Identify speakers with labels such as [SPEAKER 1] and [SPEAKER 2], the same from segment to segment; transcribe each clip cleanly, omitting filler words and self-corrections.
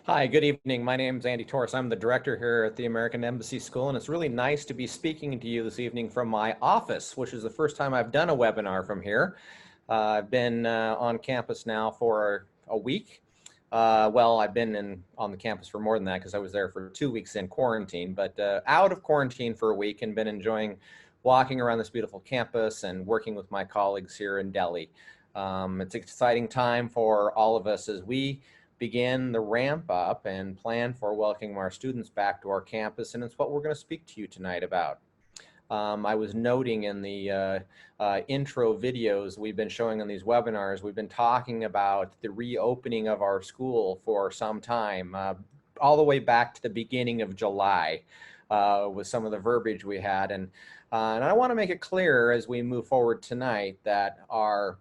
[SPEAKER 1] Hi, good evening. My name is Andy Torres. I'm the director here at the American Embassy School, and it's really nice to be speaking to you this evening from my office, which is the first time I've done a webinar from here. I've been on campus now for a week. Well, I've been on the campus for more than that because I was there for 2 weeks in quarantine, but out of quarantine for a week and been enjoying walking around this beautiful campus and working with my colleagues here in Delhi. It's an exciting time for all of us as we begin the ramp up and plan for welcoming our students back to our campus, and it's what we're going to speak to you tonight about. I was noting in the intro videos we've been showing on these webinars, we've been talking about the reopening of our school for some time, all the way back to the beginning of July with some of the verbiage we had. And I want to make it clear as we move forward tonight that our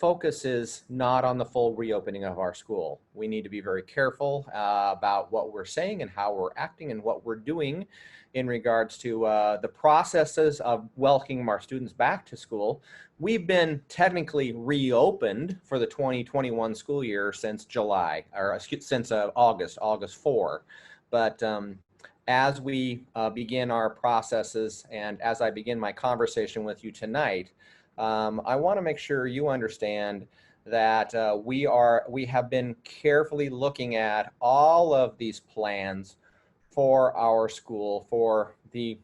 [SPEAKER 1] focus is not on the full reopening of our school. We need to be very careful about what we're saying and how we're acting and what we're doing in regards to the processes of welcoming our students back to school. We've been technically reopened for the 2021 school year since July, or since August 4. But as we begin our processes and as I begin my conversation with you tonight, I want to make sure you understand that we have been carefully looking at all of these plans for our school for the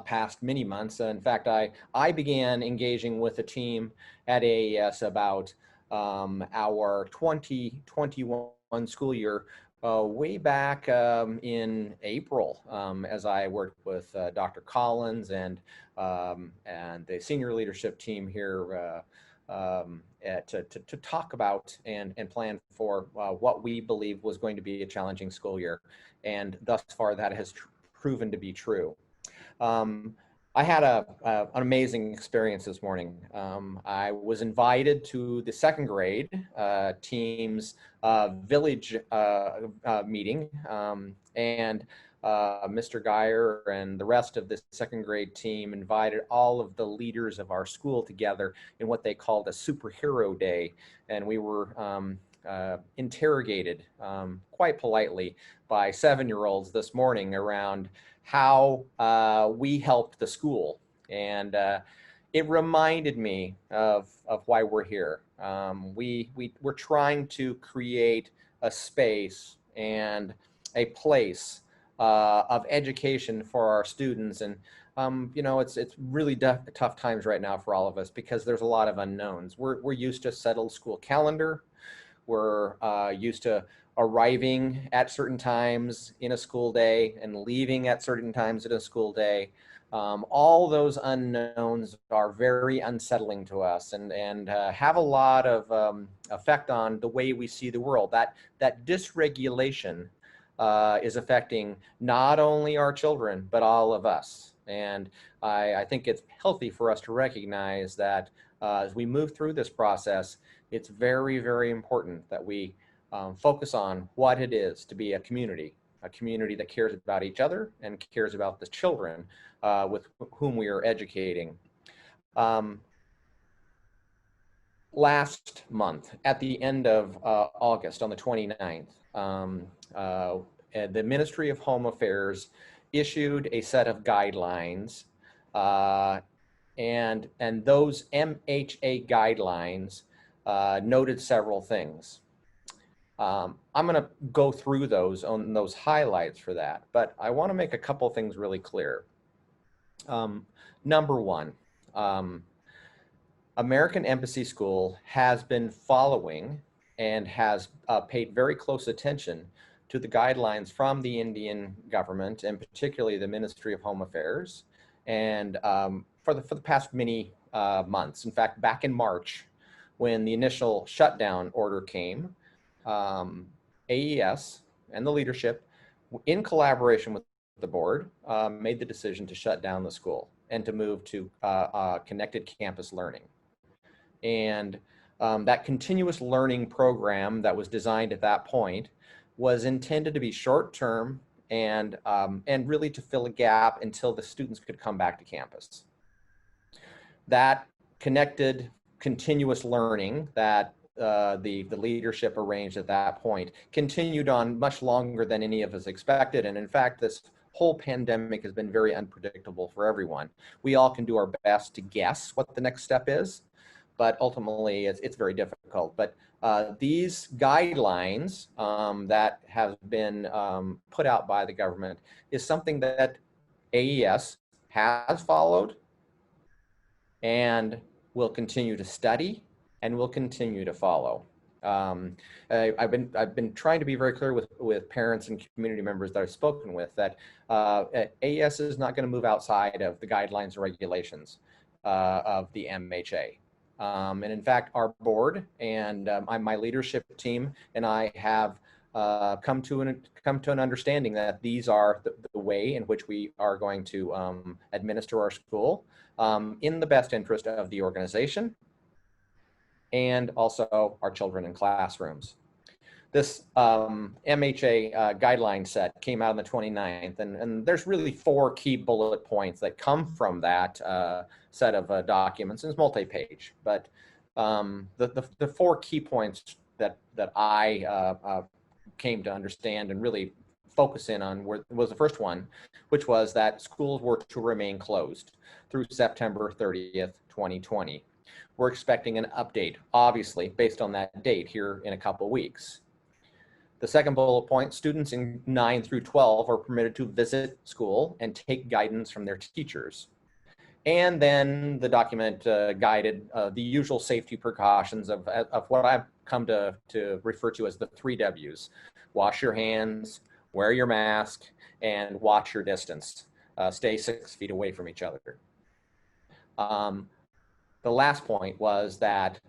[SPEAKER 1] past many months. In fact, I began engaging with a team at AES about our 2021 school year way back in April, as I worked with Dr. Collins and the senior leadership team here to talk about and plan for what we believe was going to be a challenging school year. And thus far, that has proven to be true. I had an amazing experience this morning. I was invited to the second grade team's village meeting, and Mr. Geyer and the rest of the second grade team invited all of the leaders of our school together in what they called a superhero day. And we were interrogated quite politely by 7-year-olds this morning around how we helped the school. And it reminded me of why we're here. We're trying to create a space and a place of education for our students. And you know, it's really tough times right now for all of us because there's a lot of unknowns. We're used to a settled school calendar. We're used to arriving at certain times in a school day and leaving at certain times in a school day. All those unknowns are very unsettling to us and have a lot of effect on the way we see the world. That dysregulation is affecting not only our children, but all of us. And I think it's healthy for us to recognize that as we move through this process, it's very, very important that we focus on what it is to be a community that cares about each other and cares about the children with whom we are educating. Last month, at the end of August, on the 29th, the Ministry of Home Affairs issued a set of guidelines, and those MHA guidelines noted several things. I'm going to go through those highlights for that, but I want to make a couple things really clear. Number one, American Embassy School has been following and has paid very close attention to the guidelines from the Indian government and particularly the Ministry of Home Affairs, and for the past many months. In fact, back in March, when the initial shutdown order came, AES and the leadership, in collaboration with the board, made the decision to shut down the school and to move to connected campus learning. And that continuous learning program that was designed at that point was intended to be short-term and really to fill a gap until the students could come back to campus. That connected continuous learning that the leadership arranged at that point continued on much longer than any of us expected. And in fact, this whole pandemic has been very unpredictable for everyone. We all can do our best to guess what the next step is, but ultimately it's very difficult. But these guidelines that have been put out by the government is something that AES has followed and will continue to study and will continue to follow. I've been trying to be very clear with parents and community members that I've spoken with that AES is not going to move outside of the guidelines and regulations of the MHA. And in fact, our board and my leadership team and I have come to an understanding that these are the way in which we are going to administer our school in the best interest of the organization and also our children in classrooms. This MHA guideline set came out on the 29th, and there's really 4 key bullet points that come from that set of documents. And it's multi-page, but the 4 key points that I came to understand and really focus in on was the first one, which was that schools were to remain closed through September 30th, 2020. We're expecting an update, obviously, based on that date here in a couple weeks. The second bullet point, students in 9 through 12 are permitted to visit school and take guidance from their teachers. And then the document guided the usual safety precautions of what I've come to refer to as the 3 W's. Wash your hands, wear your mask, and watch your distance. Stay 6 feet away from each other. The last point was that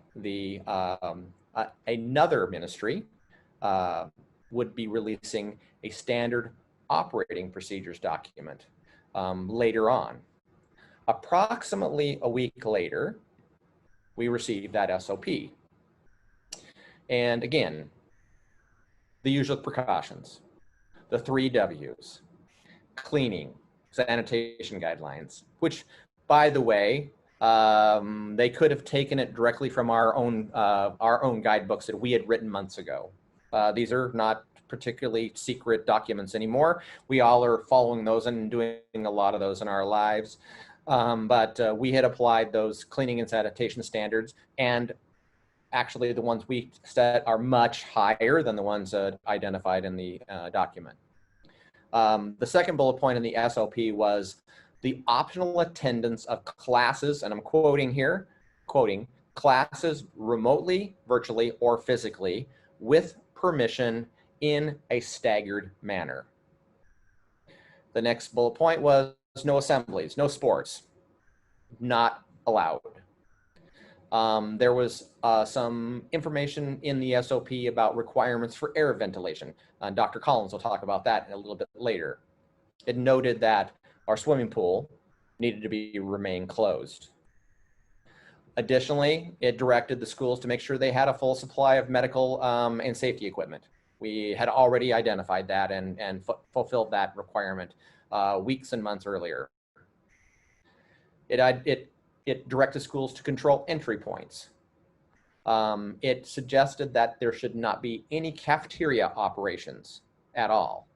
[SPEAKER 1] another ministry would be releasing a standard operating procedures document later on. Approximately a week later, we received that SOP. And again, the usual precautions, the 3 W's, cleaning, sanitation guidelines, which, by the way, they could have taken it directly from our own guidebooks that we had written months ago. These are not particularly secret documents anymore. We all are following those and doing a lot of those in our lives. But we had applied those cleaning and sanitation standards, and actually the ones we set are much higher than the ones identified in the document. The second bullet point in the SOP was the optional attendance of classes, and I'm quoting here, classes remotely, virtually, or physically with permission in a staggered manner. The next bullet point was no assemblies, no sports, not allowed. There was some information in the SOP about requirements for air ventilation. Dr. Collins will talk about that a little bit later. It noted that our swimming pool needed to remain closed. Additionally, it directed the schools to make sure they had a full supply of medical and safety equipment. We had already identified that and fulfilled that requirement weeks and months earlier. It directed schools to control entry points. It suggested that there should not be any cafeteria operations at all.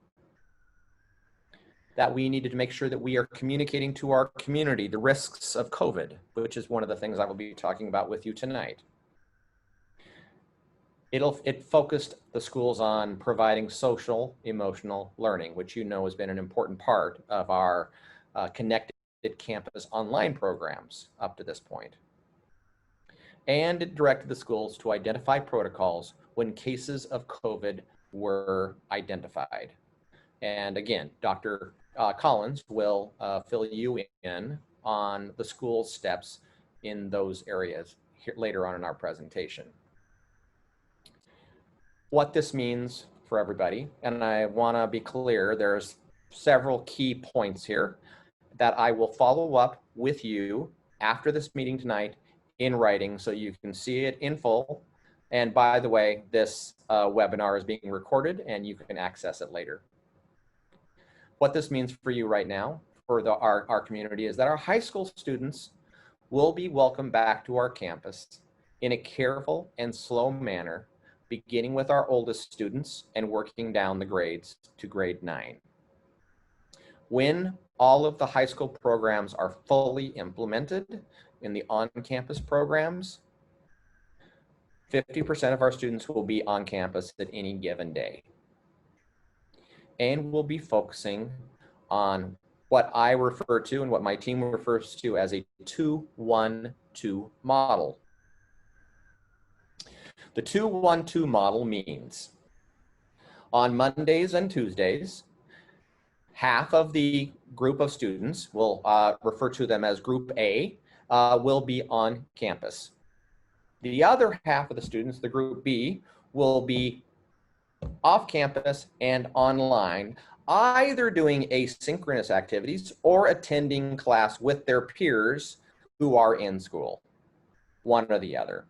[SPEAKER 1] That we needed to make sure that we are communicating to our community the risks of COVID, which is one of the things I will be talking about with you tonight. It focused the schools on providing social emotional learning, which you know has been an important part of our connected campus online programs up to this point. And it directed the schools to identify protocols when cases of COVID were identified. And again, Dr. Collins will fill you in on the school steps in those areas here, later on in our presentation. What this means for everybody, and I want to be clear, there's several key points here that I will follow up with you after this meeting tonight in writing so you can see it in full. And by the way, this webinar is being recorded and you can access it later. What this means for you right now, for our community, is that our high school students will be welcomed back to our campus in a careful and slow manner, beginning with our oldest students and working down the grades to grade 9. When all of the high school programs are fully implemented in the on-campus programs, 50% of our students will be on campus at any given day. And we'll be focusing on what I refer to and what my team refers to as a 2-1-2 model. The 2-1-2 model means on Mondays and Tuesdays, half of the group of students, we'll refer to them as Group A, will be on campus. The other half of the students, the Group B, will be off campus and online, either doing asynchronous activities or attending class with their peers who are in school, one or the other.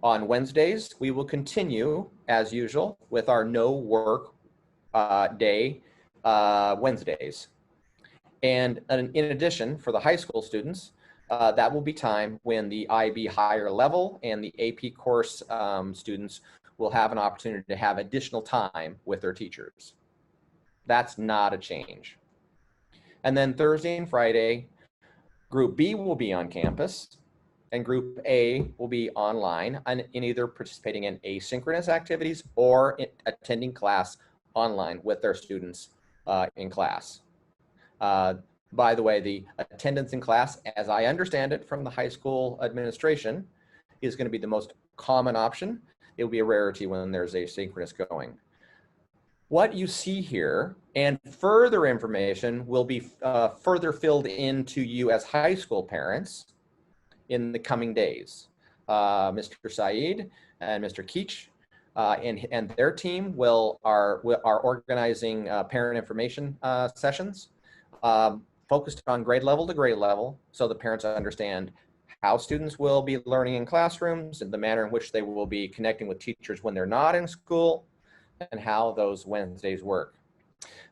[SPEAKER 1] On Wednesdays, we will continue, as usual, with our no work day Wednesdays. And in addition, for the high school students, that will be time when the IB higher level and the AP course students will have an opportunity to have additional time with their teachers. That's not a change. And then Thursday and Friday, Group B will be on campus and Group A will be online and in either participating in asynchronous activities or attending class online with their students in class. By the way, the attendance in class, as I understand it from the high school administration, is going to be the most common option. It will be a rarity when there's asynchronous going. What you see here and further information will be further filled into you as high school parents in the coming days. Mr. Saeed and Mr. Keach and their team are organizing parent information sessions focused on grade level to grade level, so the parents understand how students will be learning in classrooms and the manner in which they will be connecting with teachers when they're not in school, and how those Wednesdays work.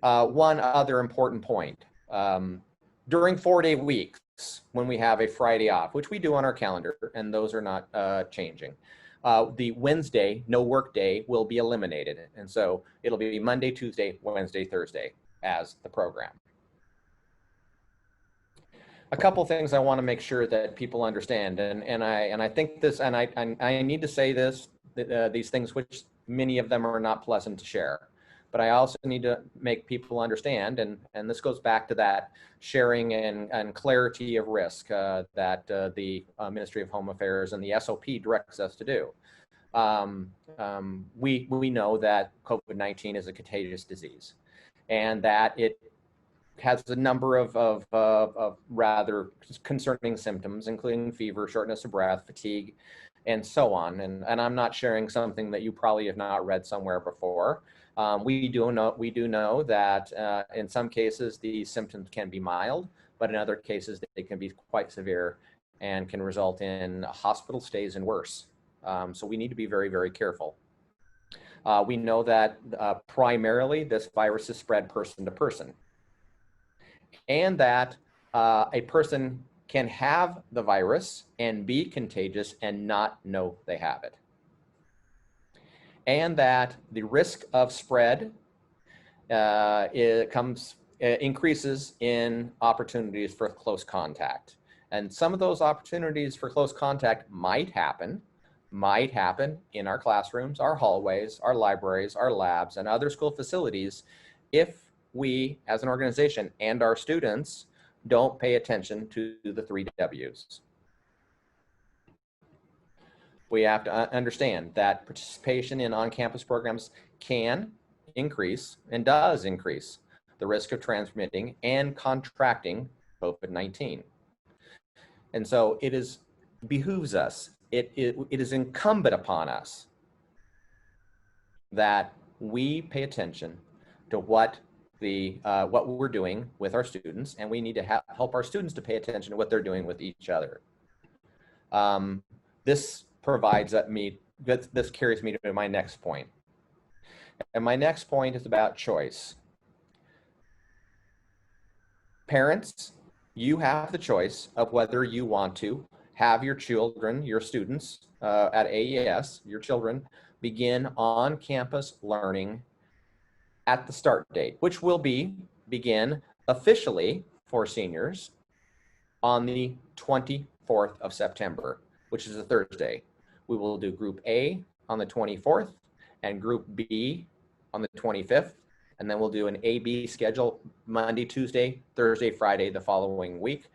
[SPEAKER 1] One other important point, during 4-day weeks, when we have a Friday off, which we do on our calendar, and those are not changing, the Wednesday, no work day, will be eliminated. And so it'll be Monday, Tuesday, Wednesday, Thursday as the program. A couple things I want to make sure that people understand, and I think this, and I need to say this, these things, which many of them are not pleasant to share, but I also need to make people understand, and this goes back to that sharing and clarity of risk that the Ministry of Home Affairs and the SOP directs us to do. We know that COVID-19 is a contagious disease, and that it has a number of rather concerning symptoms, including fever, shortness of breath, fatigue, and so on. And I'm not sharing something that you probably have not read somewhere before. We do know that in some cases these symptoms can be mild, but in other cases they can be quite severe and can result in hospital stays and worse. So we need to be very, very careful. We know that primarily this virus is spread person to person, and that a person can have the virus and be contagious and not know they have it. And that the risk of spread increases in opportunities for close contact. And some of those opportunities for close contact might happen in our classrooms, our hallways, our libraries, our labs, and other school facilities if we, as an organization, and our students don't pay attention to the 3 W's. We have to understand that participation in on-campus programs can increase and does increase the risk of transmitting and contracting COVID-19. And so it behooves us, it is incumbent upon us that we pay attention to what we're doing with our students, and we need to help our students to pay attention to what they're doing with each other. This carries me to my next point. And my next point is about choice. Parents, you have the choice of whether you want to have your children, your students at AES, your children, begin on-campus learning at the start date, which will begin officially for seniors on the 24th of September, which is a Thursday. We will do Group A on the 24th and Group B on the 25th. And then we'll do an A-B schedule Monday, Tuesday, Thursday, Friday the following week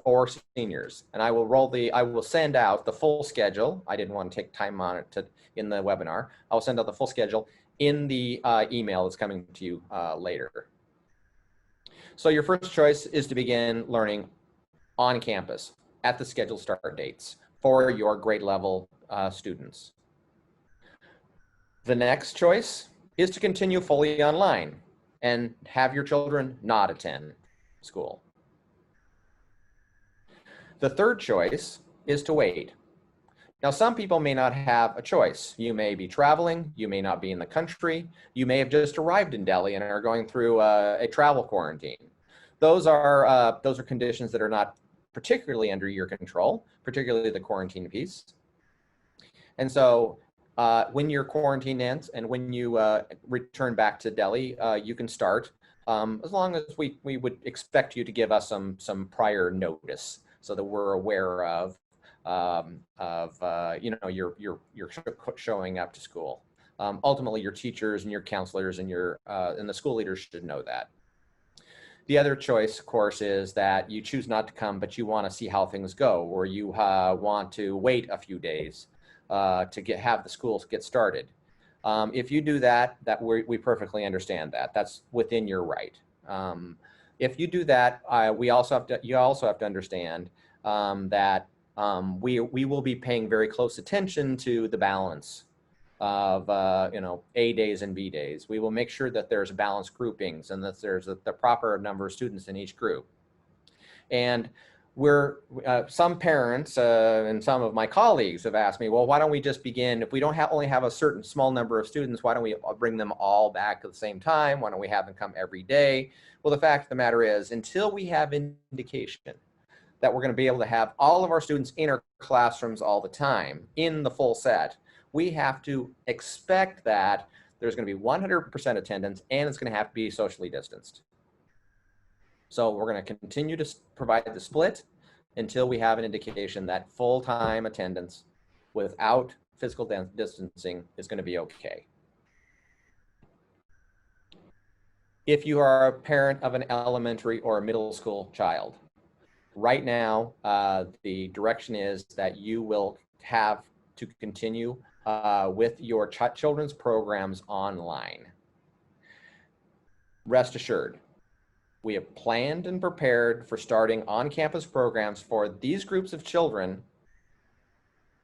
[SPEAKER 1] for seniors. And I will send out the full schedule. I didn't want to take time on it in the webinar. I'll send out the full schedule in the email that's coming to you later. So your first choice is to begin learning on campus at the scheduled start dates for your grade level students. The next choice is to continue fully online and have your children not attend school. The third choice is to wait. Now, some people may not have a choice. You may be traveling, you may not be in the country, you may have just arrived in Delhi and are going through a travel quarantine. Those are conditions that are not particularly under your control, particularly the quarantine piece. And so when your quarantine ends and when you return back to Delhi, you can start as long as we would expect you to give us some prior notice so that we're aware of you're showing up to school. Ultimately, your teachers and your counselors and the school leaders should know that. The other choice, of course, is that you choose not to come, but you want to see how things go, or you want to wait a few days to have the schools get started. If you do that, we perfectly understand that. That's within your right. If you do that, you also have to understand that we will be paying very close attention to the balance of A days and B days. We will make sure that there's balanced groupings and that there's the proper number of students in each group. And some parents and some of my colleagues have asked me, well, why don't we just begin, if we don't only have a certain small number of students, why don't we bring them all back at the same time? Why don't we have them come every day? Well, the fact of the matter is, until we have indication that we're going to be able to have all of our students in our classrooms all the time in the full set, we have to expect that there's going to be 100% attendance and it's going to have to be socially distanced. So we're going to continue to provide the split until we have an indication that full-time attendance without physical distancing is going to be okay. If you are a parent of an elementary or a middle school child, right now, the direction is that you will have to continue with your children's programs online. Rest assured, we have planned and prepared for starting on-campus programs for these groups of children.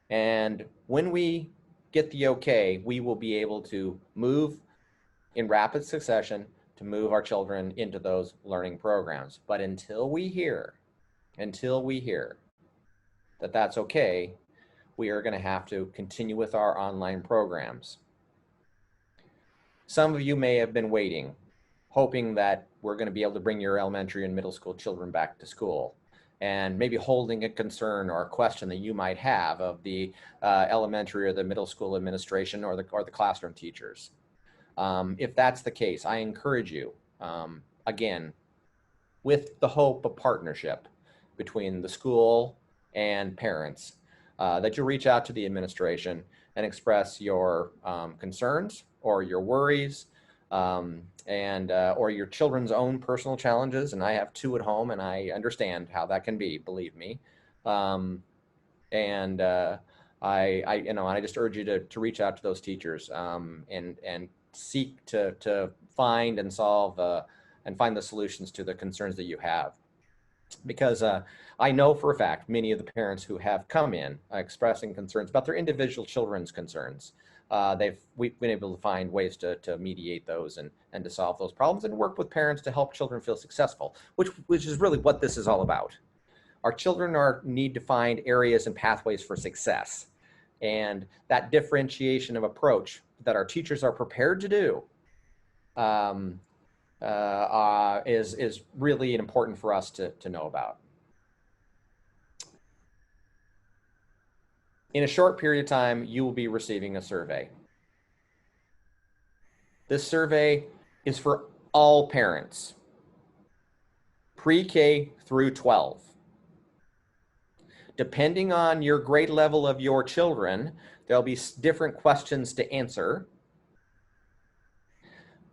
[SPEAKER 1] And when we get the okay, we will be able to move in rapid succession to move our children into those learning programs. But until we hear that that's okay, we are going to have to continue with our online programs. Some of you may have been waiting, hoping that we're going to be able to bring your elementary and middle school children back to school, and maybe holding a concern or a question that you might have of the elementary or the middle school administration or the classroom teachers. If that's the case, I encourage you, again, with the hope of partnership between the school and parents, that you reach out to the administration and express your concerns or your worries or your children's own personal challenges. And I have two at home, and I understand how that can be, believe me. I just urge you to reach out to those teachers and seek to find and solve and find the solutions to the concerns that you have. Because I know for a fact many of the parents who have come in expressing concerns about their individual children's concerns, we've been able to find ways to mediate those and to solve those problems and work with parents to help children feel successful, which is really what this is all about. Our children need to find areas and pathways for success, and that differentiation of approach that our teachers are prepared to do is really important for us to know about. In a short period of time, you will be receiving a survey. This survey is for all parents, pre-K through 12. Depending on your grade level of your children, there'll be different questions to answer.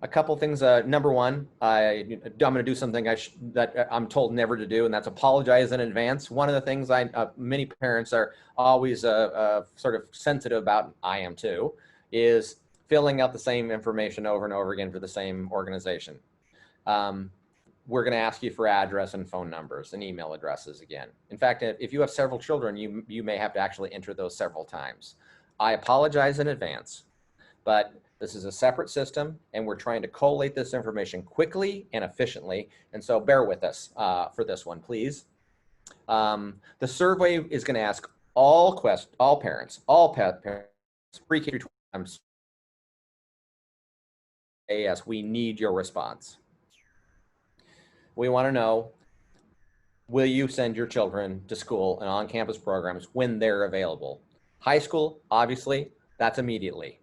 [SPEAKER 1] A couple things. Number one, I'm going to do something that I'm told never to do, and that's apologize in advance. One of the things many parents are always sort of sensitive about, I am too, is filling out the same information over and over again for the same organization. We're going to ask you for address and phone numbers and email addresses again. In fact, if you have several children, you may have to actually enter those several times. I apologize in advance, but this is a separate system, and we're trying to collate this information quickly and efficiently. And so bear with us for this one, please. The survey is going to ask all parents, pre-K through 12, AES, we need your response. We want to know, will you send your children to school and on-campus programs when they're available? High school, obviously, that's immediately.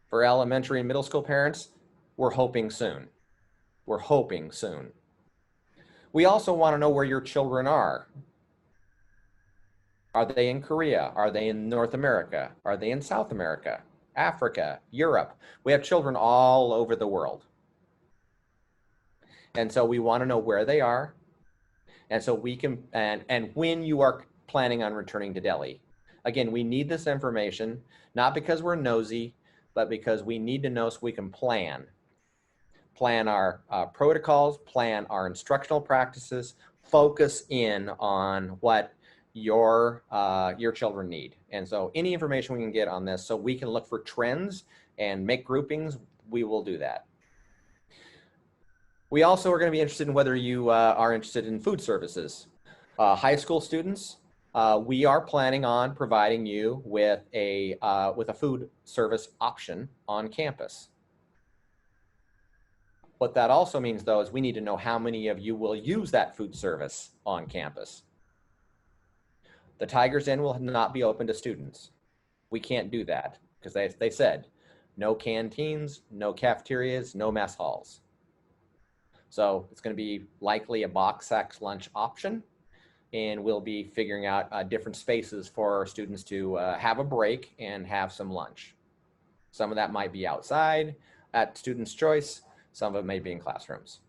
[SPEAKER 1] For elementary and middle school parents, we're hoping soon. We're hoping soon. We also want to know where your children are. Are they in Korea? Are they in North America? Are they in South America, Africa, Europe? We have children all over the world. And so we want to know where they are. And so we can, and when you are planning on returning to Delhi. Again, we need this information, not because we're nosy, but because we need to know so we can plan our protocols, plan our instructional practices, focus in on what your children need. And so any information we can get on this so we can look for trends and make groupings, we will do that. We also are going to be interested in whether you are interested in food services. High school students, we are planning on providing you with a food service option on campus. What that also means, though, is we need to know how many of you will use that food service on campus. The Tiger's Inn will not be open to students. We can't do that because they said no canteens, no cafeterias, no mess halls. So it's going to be likely a box-sack lunch option, and we'll be figuring out different spaces for our students to have a break and have some lunch. Some of that might be outside at students' choice. Some of it may be in classrooms.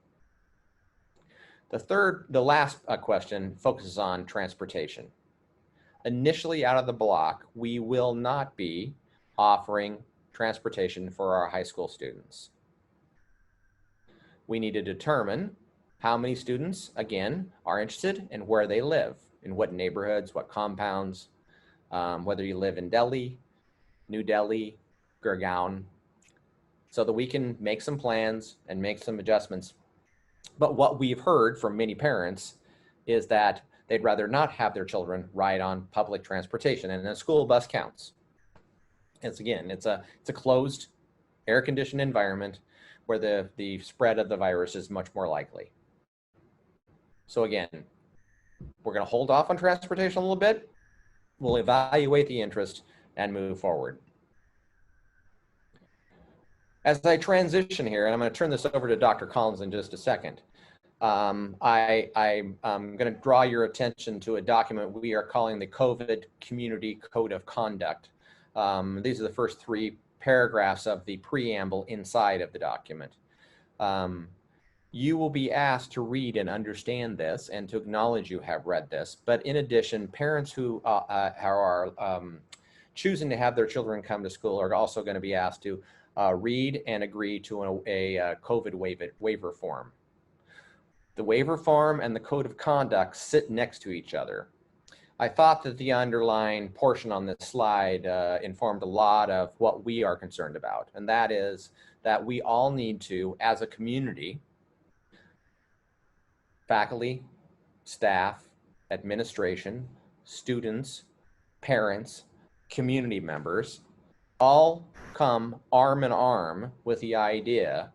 [SPEAKER 1] The last question focuses on transportation. Initially out of the block, we will not be offering transportation for our high school students. We need to determine how many students, again, are interested and where they live, in what neighborhoods, what compounds, whether you live in Delhi, New Delhi, Gurgaon, so that we can make some plans and make some adjustments. But what we've heard from many parents is that they'd rather not have their children ride on public transportation, and a school bus counts. It's a closed, air-conditioned environment where the spread of the virus is much more likely. So again, we're going to hold off on transportation a little bit. We'll evaluate the interest and move forward. As I transition here, and I'm going to turn this over to Dr. Collins in just a second, I'm going to draw your attention to a document we are calling the COVID Community Code of Conduct. These are the first 3 paragraphs of the preamble inside of the document. You will be asked to read and understand this and to acknowledge you have read this. But in addition, parents who are choosing to have their children come to school are also going to be asked to read and agree to a COVID waiver form. The waiver form and the code of conduct sit next to each other. I thought that the underlined portion on this slide informed a lot of what we are concerned about, and that is that we all need to, as a community, faculty, staff, administration, students, parents, community members, all come arm in arm with the idea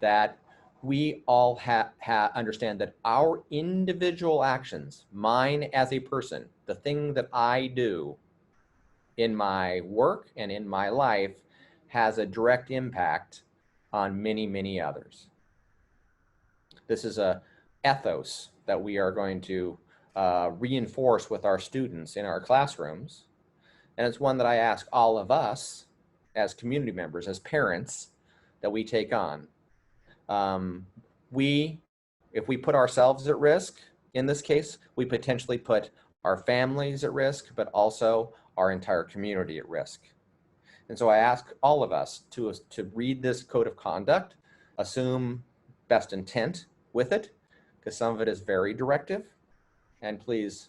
[SPEAKER 1] that we all understand that our individual actions, mine as a person, the thing that I do, in my work and in my life has a direct impact on many, many others. This is a ethos that we are going to reinforce with our students in our classrooms. And it's one that I ask all of us as community members, as parents, that we take on. If we put ourselves at risk, in this case, we potentially put our families at risk, but also our entire community at risk. And so I ask all of us to read this code of conduct, assume best intent with it, because some of it is very directive, and please,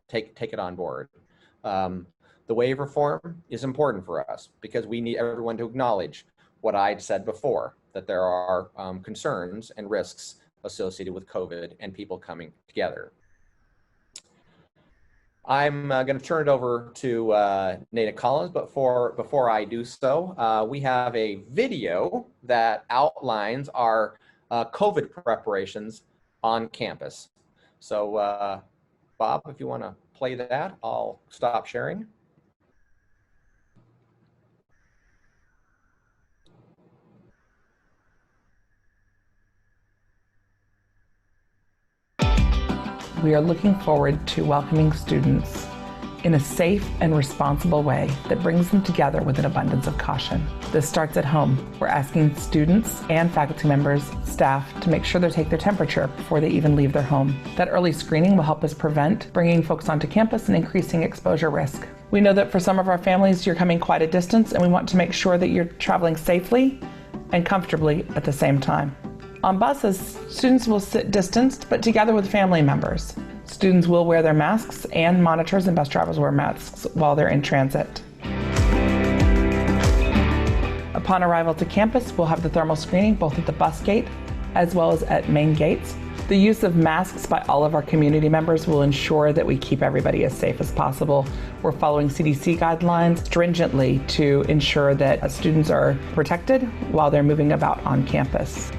[SPEAKER 1] take it on board. The waiver form is important for us because we need everyone to acknowledge what I'd said before, that there are concerns and risks associated with COVID and people coming together. I'm going to turn it over to Nada Collins, but before I do so, we have a video that outlines our COVID preparations on campus. So Bob, if you want to play that, I'll stop sharing.
[SPEAKER 2] We are looking forward to welcoming students in a safe and responsible way that brings them together with an abundance of caution. This starts at home. We're asking students and faculty members, staff, to make sure they take their temperature before they even leave their home. That early screening will help us prevent bringing folks onto campus and increasing exposure risk. We know that for some of our families, you're coming quite a distance, and we want to make sure that you're traveling safely and comfortably at the same time. On buses, students will sit distanced, but together with family members. Students will wear their masks, and monitors and bus drivers wear masks while they're in transit. Upon arrival to campus, we'll have the thermal screening both at the bus gate as well as at main gates. The use of masks by all of our community members will ensure that we keep everybody as safe as possible. We're following CDC guidelines stringently to ensure that students are protected while they're moving about on campus.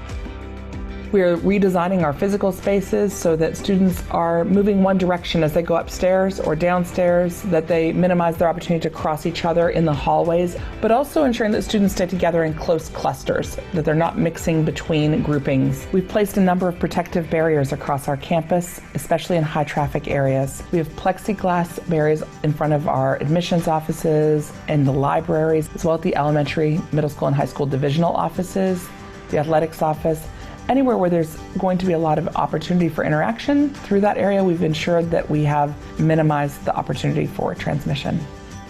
[SPEAKER 2] We're redesigning our physical spaces so that students are moving one direction as they go upstairs or downstairs, that they minimize their opportunity to cross each other in the hallways, but also ensuring that students stay together in close clusters, that they're not mixing between groupings. We've placed a number of protective barriers across our campus, especially in high traffic areas. We have plexiglass barriers in front of our admissions offices and the libraries, as well as the elementary, middle school, and high school divisional offices, the athletics office. Anywhere where there's going to be a lot of opportunity for interaction through that area, we've ensured that we have minimized the opportunity for transmission.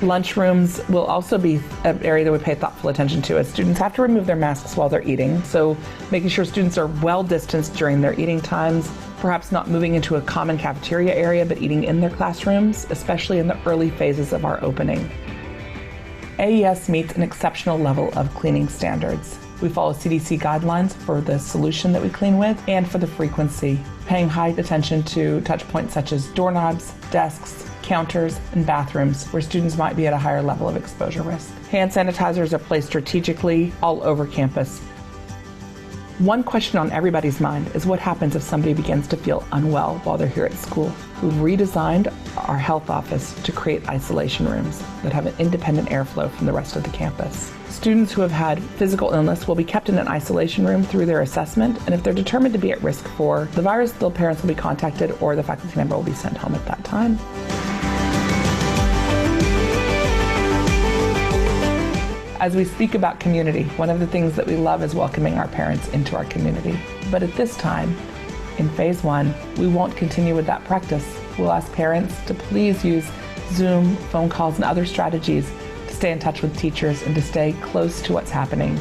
[SPEAKER 2] Lunchrooms will also be an area that we pay thoughtful attention to, as students have to remove their masks while they're eating. So making sure students are well distanced during their eating times, perhaps not moving into a common cafeteria area, but eating in their classrooms, especially in the early phases of our opening. AES meets an exceptional level of cleaning standards. We follow CDC guidelines for the solution that we clean with and for the frequency, paying high attention to touch points such as doorknobs, desks, counters, and bathrooms where students might be at a higher level of exposure risk. Hand sanitizers are placed strategically all over campus. One question on everybody's mind is what happens if somebody begins to feel unwell while they're here at school. We've redesigned our health office to create isolation rooms that have an independent airflow from the rest of the campus. Students who have had physical illness will be kept in an isolation room through their assessment, and if they're determined to be at risk for the virus, their parents will be contacted or the faculty member will be sent home at that time. As we speak about community, one of the things that we love is welcoming our parents into our community. But at this time, in phase 1, we won't continue with that practice. We'll ask parents to please use Zoom, phone calls, and other strategies to stay in touch with teachers and to stay close to what's happening.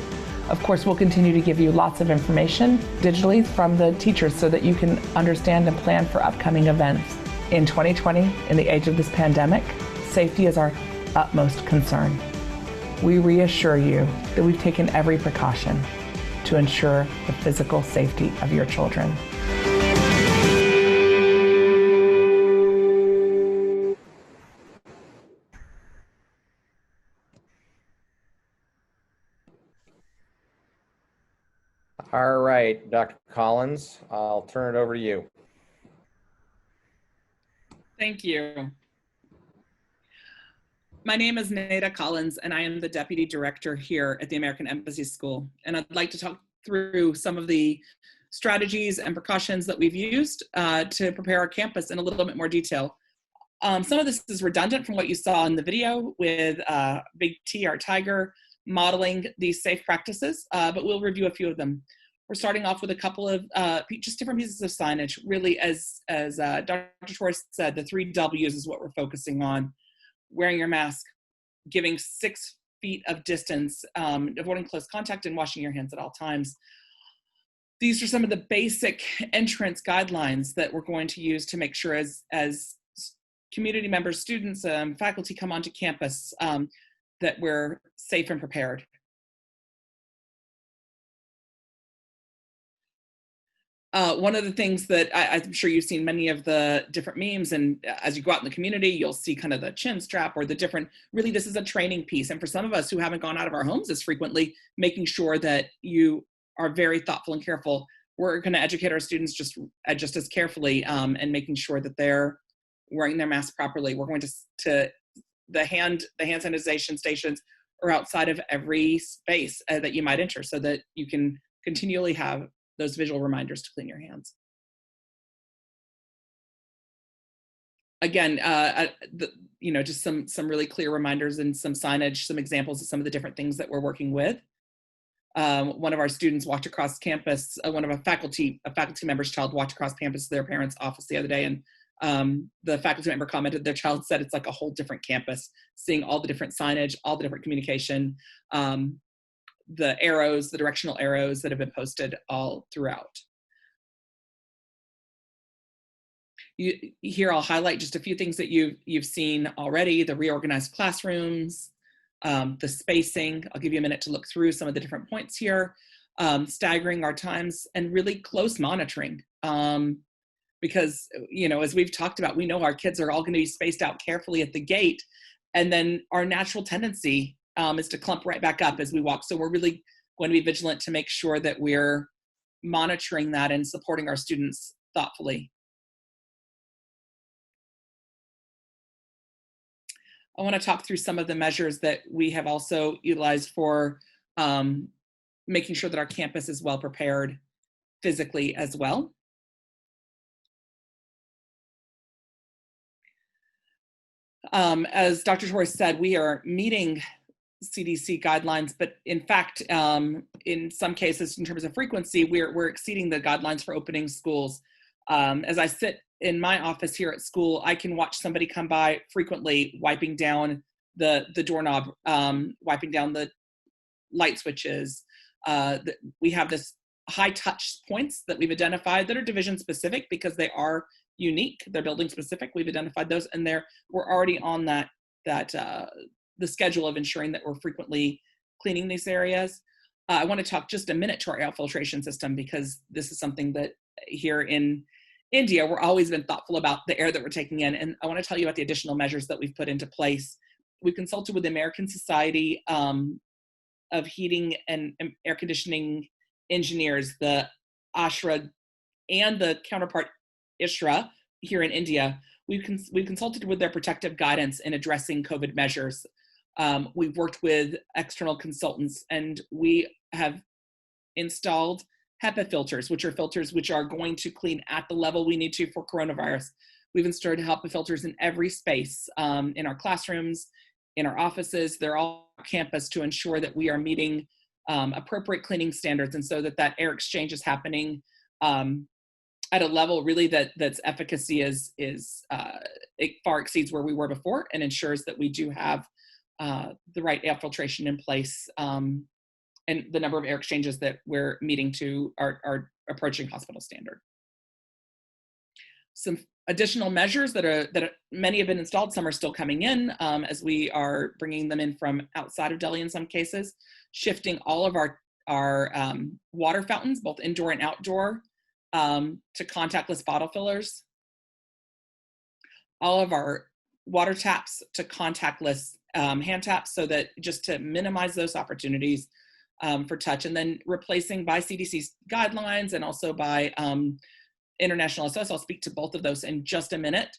[SPEAKER 2] Of course, we'll continue to give you lots of information digitally from the teachers so that you can understand and plan for upcoming events. In 2020, in the age of this pandemic, safety is our utmost concern. We reassure you that we've taken every precaution to ensure the physical safety of your children.
[SPEAKER 1] All right, Dr. Collins, I'll turn it over to you.
[SPEAKER 3] Thank you.
[SPEAKER 2] My name is Nada Collins, and I am the Deputy Director here at the American Embassy School. And I'd like to talk through some of the strategies and precautions that we've used to prepare our campus in a little bit more detail. Some of this is redundant from what you saw in the video with Big T, our tiger, modeling these safe practices, but we'll review a few of them. We're starting off with a couple of just different pieces of signage. Really, as Dr. Torres said, the 3 W's is what we're focusing on. Wearing your mask, giving 6 feet of distance, avoiding close contact, and washing your hands at all times. These are some of the basic entrance guidelines that we're going to use to make sure as community members, students, faculty come onto campus that we're safe and prepared. One of the things that I'm sure you've seen many of the different memes, and as you go out in the community, you'll see kind of the chin strap or the different, really this is a training piece. And for some of us who haven't gone out of our homes as frequently, making sure that you are very thoughtful and careful. We're going to educate our students just as carefully and making sure that they're wearing their mask properly. We're going to the hand sanitization stations are outside of every space that you might enter so that you can continually have those visual reminders to clean your hands. Again, just some really clear reminders and some signage, some examples of some of the different things that we're working with. One of our students walked across campus, one of a faculty member's child walked across campus to their parents' office the other day, and the faculty member commented their child said it's like a whole different campus, seeing all the different signage, all the different communication, the arrows, the directional arrows that have been posted all throughout. Here I'll highlight just a few things that you've seen already, the reorganized classrooms, the spacing. I'll give you a minute to look through some of the different points here, staggering our times, and really close monitoring. Because, as we've talked about, we know our kids are all going to be spaced out carefully at the gate, and then our natural tendency is to clump right back up as we walk. So we're really going to be vigilant to make sure that we're monitoring that and supporting our students thoughtfully. I want to talk through some of the measures that we have also utilized for making sure that our campus is well prepared physically as well. As Dr. Torres said, we are meeting CDC guidelines, but in fact, in some cases, in terms of frequency, we're exceeding the guidelines for opening schools. As I sit in my office here at school, I can watch somebody come by frequently, wiping down the doorknob, wiping down the light switches. We have this high touch points that we've identified that are division specific because they are unique. They're building specific. We've identified those, and we're already on the schedule of ensuring that we're frequently cleaning these areas. I want to talk just a minute to our air filtration system, because this is something that here in India, we're always been thoughtful about the air that we're taking in. And I want to tell you about the additional measures that we've put into place. We've consulted with the American Society of Heating and Air Conditioning Engineers, the ASHRA, and the counterpart ISHRA here in India. We've consulted with their protective guidance in addressing COVID measures. We've worked with external consultants, and we have installed HEPA filters, which are filters which are going to clean at the level we need to for coronavirus. We've installed HEPA filters in every space, in our classrooms, in our offices. They're all on campus to ensure that we are meeting appropriate cleaning standards, and so that air exchange is happening at a level really that's efficacy it far exceeds where we were before, and ensures that we do have the right air filtration in place, and the number of air exchanges that we're meeting to are approaching hospital standard. Some additional measures that many have been installed, some are still coming in as we are bringing them in from outside of Delhi in some cases, shifting all of our water fountains, both indoor and outdoor, to contactless bottle fillers. All of our water taps to contactless hand taps, so that just to minimize those opportunities for touch, and then replacing by CDC's guidelines and also by international SOS. I'll speak to both of those in just a minute.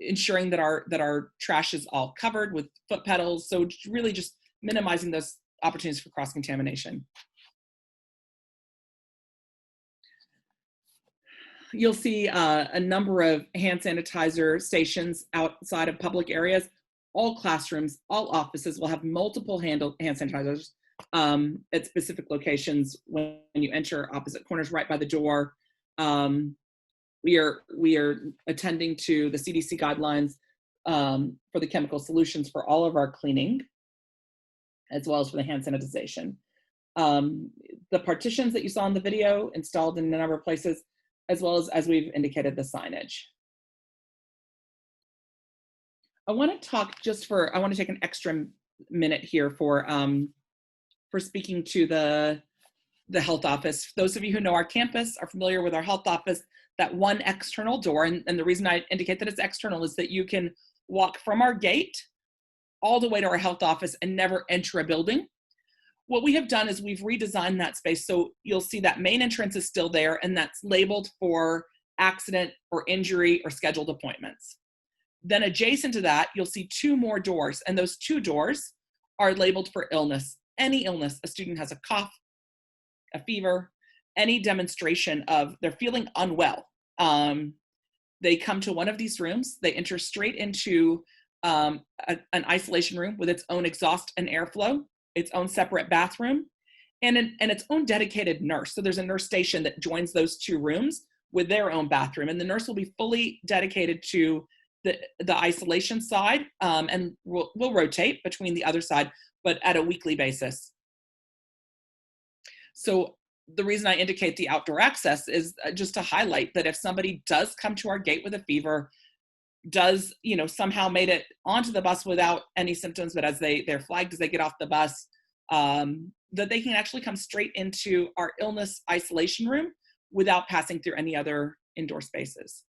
[SPEAKER 2] ensuring that our trash is all covered with foot pedals. So really just minimizing those opportunities for cross-contamination. You'll see a number of hand sanitizer stations outside of public areas. All classrooms, all offices will have multiple hand sanitizers at specific locations when you enter opposite corners right by the door. We are attending to the CDC guidelines for the chemical solutions for all of our cleaning, as well as for the hand sanitization. The partitions that you saw in the video installed in a number of places, as well as we've indicated, the signage. I want to take an extra minute here for speaking to the health office. Those of you who know our campus are familiar with our health office, that one external door. And the reason I indicate that it's external is that you can walk from our gate all the way to our health office and never enter a building. What we have done is we've redesigned that space. So you'll see that main entrance is still there, and that's labeled for accident or injury or scheduled appointments. Then adjacent to that, you'll see two more doors, and those two doors are labeled for illness. Any illness, a student has a cough, a fever, any demonstration of they're feeling unwell. They come to one of these rooms, they enter straight into an isolation room with its own exhaust and airflow, its own separate bathroom, and its own dedicated nurse. So there's a nurse station that joins those two rooms with their own bathroom, and the nurse will be fully dedicated to the isolation side, and we'll rotate between the other side, but at a weekly basis. So the reason I indicate the outdoor access is just to highlight that if somebody does come to our gate with a fever, does, somehow made it onto the bus without any symptoms, but as they're flagged as they get off the bus, that they can actually come straight into our illness isolation room without passing through any other indoor spaces.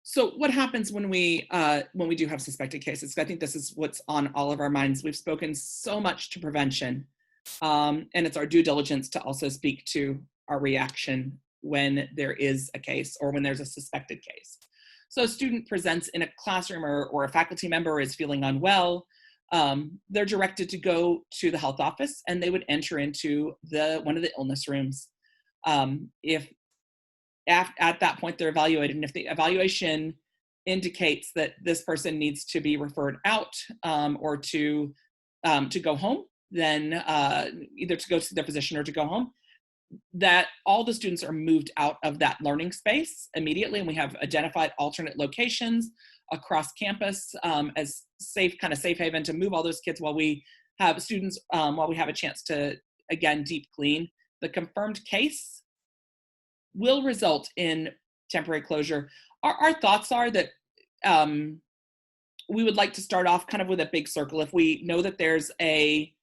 [SPEAKER 2] So what happens when we do have suspected cases? I think this is what's on all of our minds. We've spoken so much to prevention, and it's our due diligence to also speak to our reaction when there is a case or when there's a suspected case. So a student presents in a classroom or a faculty member is feeling unwell, they're directed to go to the health office and they would enter into one of the illness rooms. If at that point they're evaluated, and if the evaluation indicates that this person needs to be referred out or to go home, then either to go to their physician or to go home, that all the students are moved out of that learning space immediately. And we have identified alternate locations across campus as safe haven to move all those kids while we have students, while we have a chance to, again, deep clean. The confirmed case will result in temporary closure. Our thoughts are that we would like to start off kind of with a big circle. If we know that there's a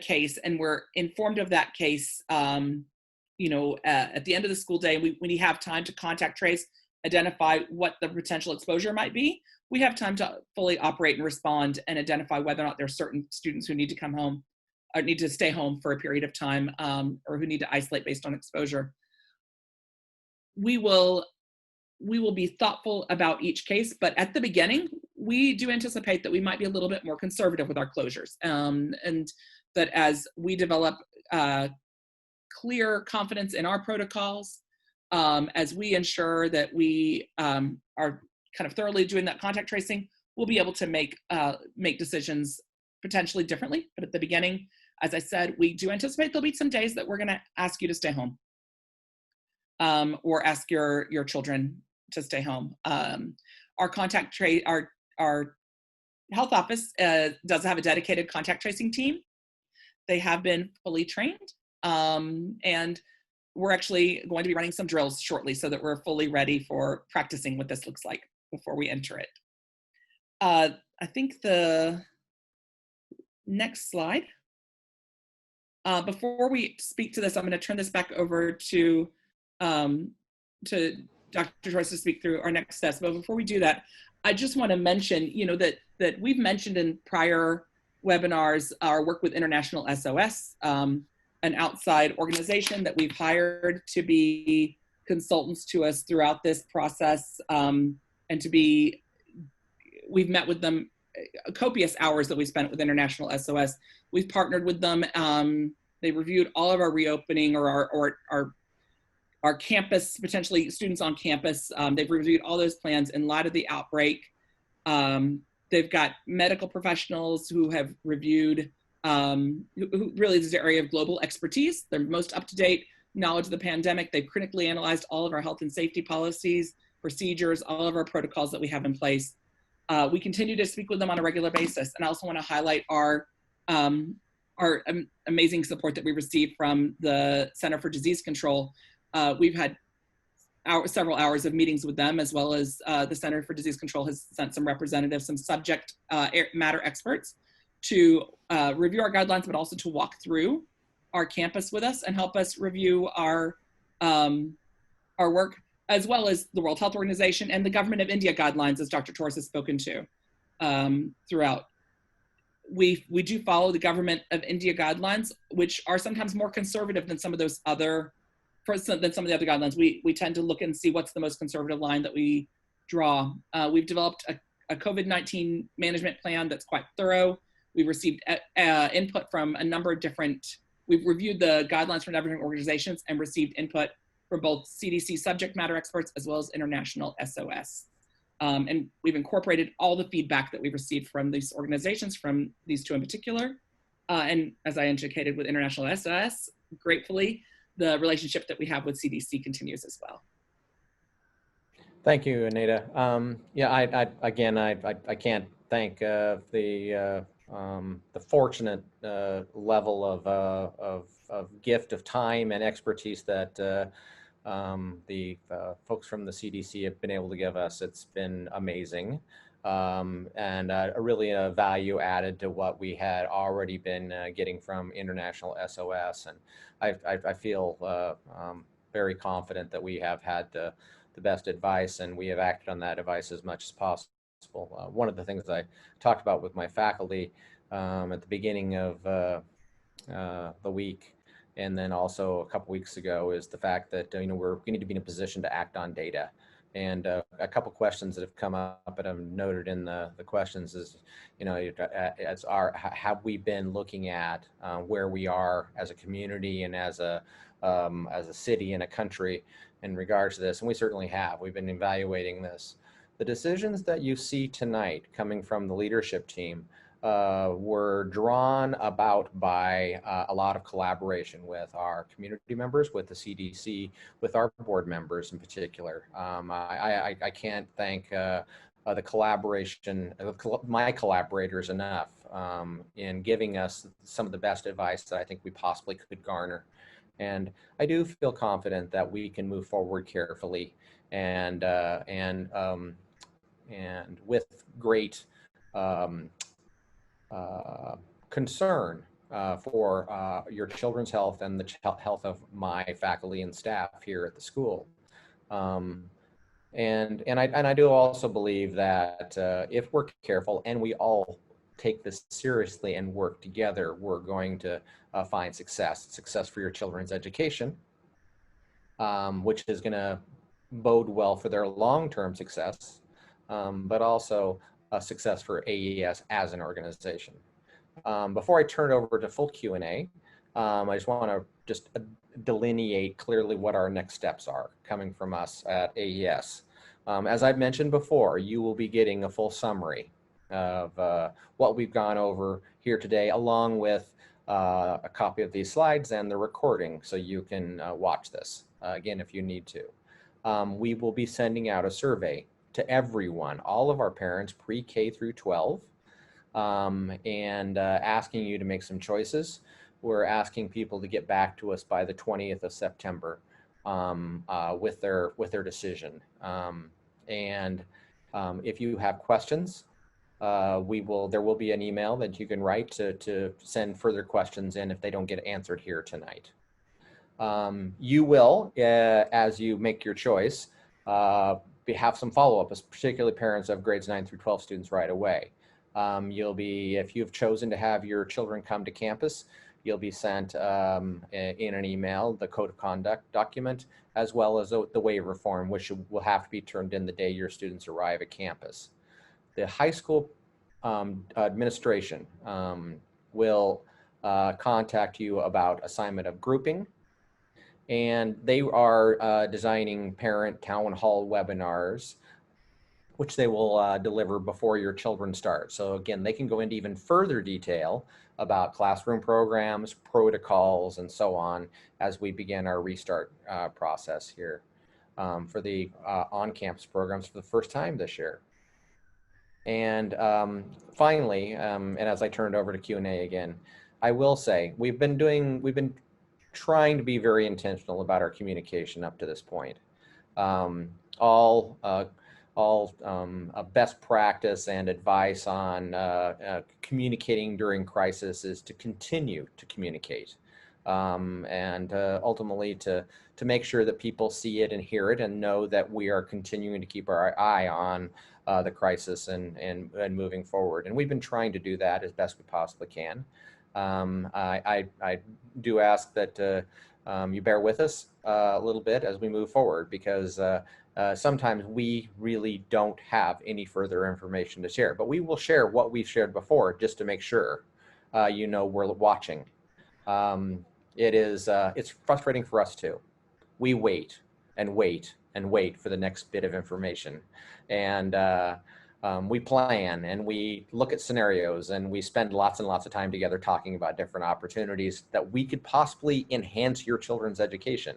[SPEAKER 2] case and we're informed of that case, at the end of the school day, when you have time to contact trace, identify what the potential exposure might be, we have time to fully operate and respond and identify whether or not there are certain students who need to come home or need to stay home for a period of time, or who need to isolate based on exposure. We will be thoughtful about each case, but at the beginning, we do anticipate that we might be a little bit more conservative with our closures, and that as we develop clear confidence in our protocols, as we ensure that we are kind of thoroughly doing that contact tracing, we'll be able to make decisions potentially differently. But at the beginning, as I said, we do anticipate there'll be some days that we're going to ask you to stay home, or ask your children to stay home. Our health office does have a dedicated contact tracing team. They have been fully trained, and we're actually going to be running some drills shortly so that we're fully ready for practicing what this looks like before we enter it. I think the next slide. Before we speak to this, I'm going to turn this back over to Dr. Torres to speak through our next steps. But before we do that, I just want to mention, that we've mentioned in prior webinars our work with International SOS, an outside organization that we've hired to be consultants to us throughout this process, and we've met with them copious hours that we spent with International SOS. We've partnered with them. They reviewed all of our reopening or our campus, potentially students on campus. They've reviewed all those plans in light of the outbreak. They've got medical professionals who have reviewed, who really is their area of global expertise. Their most up-to-date knowledge of the pandemic. They've critically analyzed all of our health and safety policies, procedures, all of our protocols that we have in place. We continue to speak with them on a regular basis. And I also want to highlight our amazing support that we received from the Center for Disease Control. We've had several hours of meetings with them, as well as the Center for Disease Control has sent some representatives, some subject matter experts to review our guidelines, but also to walk through our campus with us and help us review our work, as well as the World Health Organization and the Government of India guidelines, as Dr. Torres has spoken to throughout. We do follow the Government of India guidelines, which are sometimes more conservative than some of those other, than some of the other guidelines. We tend to look and see what's the most conservative line that we draw. We've developed a COVID-19 management plan that's quite thorough. We've received input from a number of different, we've reviewed the guidelines from different organizations and received input from both CDC subject matter experts as well as International SOS. And we've incorporated all the feedback that we've received from these organizations, from these two in particular. And as I indicated with International SOS, gratefully, the relationship that we have with CDC continues as well.
[SPEAKER 1] Thank you, Anita. Yeah, I can't thank the fortunate level of gift of time and expertise that the folks from the CDC have been able to give us. It's been amazing, and really a value added to what we had already been getting from International SOS. And I feel very confident that we have had the best advice, and we have acted on that advice as much as possible. One of the things I talked about with my faculty at the beginning of the week, and then also a couple weeks ago, is the fact that we need to be in a position to act on data. And a couple questions that have come up and I've noted in the questions is, have we been looking at where we are as a community and as a city and a country in regards to this? And we certainly have. We've been evaluating this. The decisions that you see tonight coming from the leadership team were drawn about by a lot of collaboration with our community members, with the CDC, with our board members in particular. I can't thank the collaboration, my collaborators enough in giving us some of the best advice that I think we possibly could garner. And I do feel confident that we can move forward carefully and with great concern for your children's health and the health of my faculty and staff here at the school. And I do also believe that if we're careful and we all take this seriously and work together, we're going to find success for your children's education, which is going to bode well for their long-term success, but also success for AES as an organization. Before I turn it over to full Q&A, I just want to delineate clearly what our next steps are coming from us at AES. As I've mentioned before, you will be getting a full summary of what we've gone over here today, along with a copy of these slides and the recording, so you can watch this again if you need to. We will be sending out a survey to everyone, all of our parents, pre-K through 12, and asking you to make some choices. We're asking people to get back to us by the 20th of September with their decision. If you have questions, there will be an email that you can write to send further questions in if they don't get answered here tonight. You will, as you make your choice, have some follow-up, particularly parents of grades 9 through 12 students right away. If you've chosen to have your children come to campus, You'll be sent in an email the code of conduct document, as well as the waiver form, which will have to be turned in the day your students arrive at campus. The high school administration will contact you about assignment of grouping, and they are designing parent town hall webinars, which they will deliver before your children start. So again, they can go into even further detail about classroom programs, protocols, and so on as we begin our restart process here for the on-campus programs for the first time this year. And finally, and as I turn it over to Q&A again, I will say we've been trying to be very intentional about our communication up to this point. All best practice and advice on communicating during crisis is to continue to communicate, and ultimately to make sure that people see it and hear it and know that we are continuing to keep our eye on the crisis and moving forward. And we've been trying to do that as best we possibly can. I do ask that you bear with us a little bit as we move forward, because sometimes we really don't have any further information to share, but we will share what we've shared before just to make sure you know we're watching. It's frustrating for us too. We wait and wait and wait for the next bit of information, and we plan and we look at scenarios and we spend lots and lots of time together talking about different opportunities that we could possibly enhance your children's education.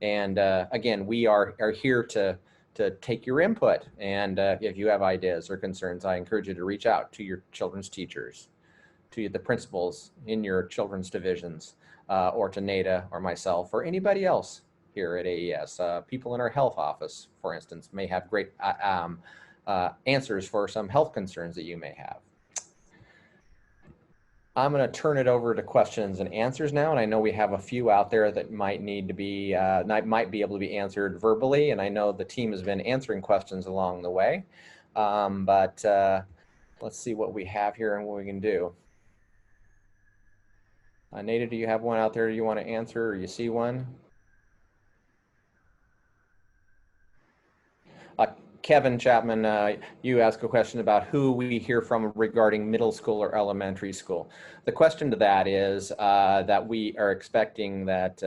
[SPEAKER 1] And again, we are here to take your input. And if you have ideas or concerns, I encourage you to reach out to your children's teachers, to the principals in your children's divisions, or to NADA or myself or anybody else here at AES. People in our health office, for instance, may have great answers for some health concerns that you may have. I'm going to turn it over to questions and answers now, and I know we have a few out there that might need to be might be able to be answered verbally, and I know the team has been answering questions along the way, but let's see what we have here and what we can do. Nada, do you have one out there you want to answer, or you see one? Kevin Chapman, you asked a question about who we hear from regarding middle school or elementary school. The question to that is that we are expecting that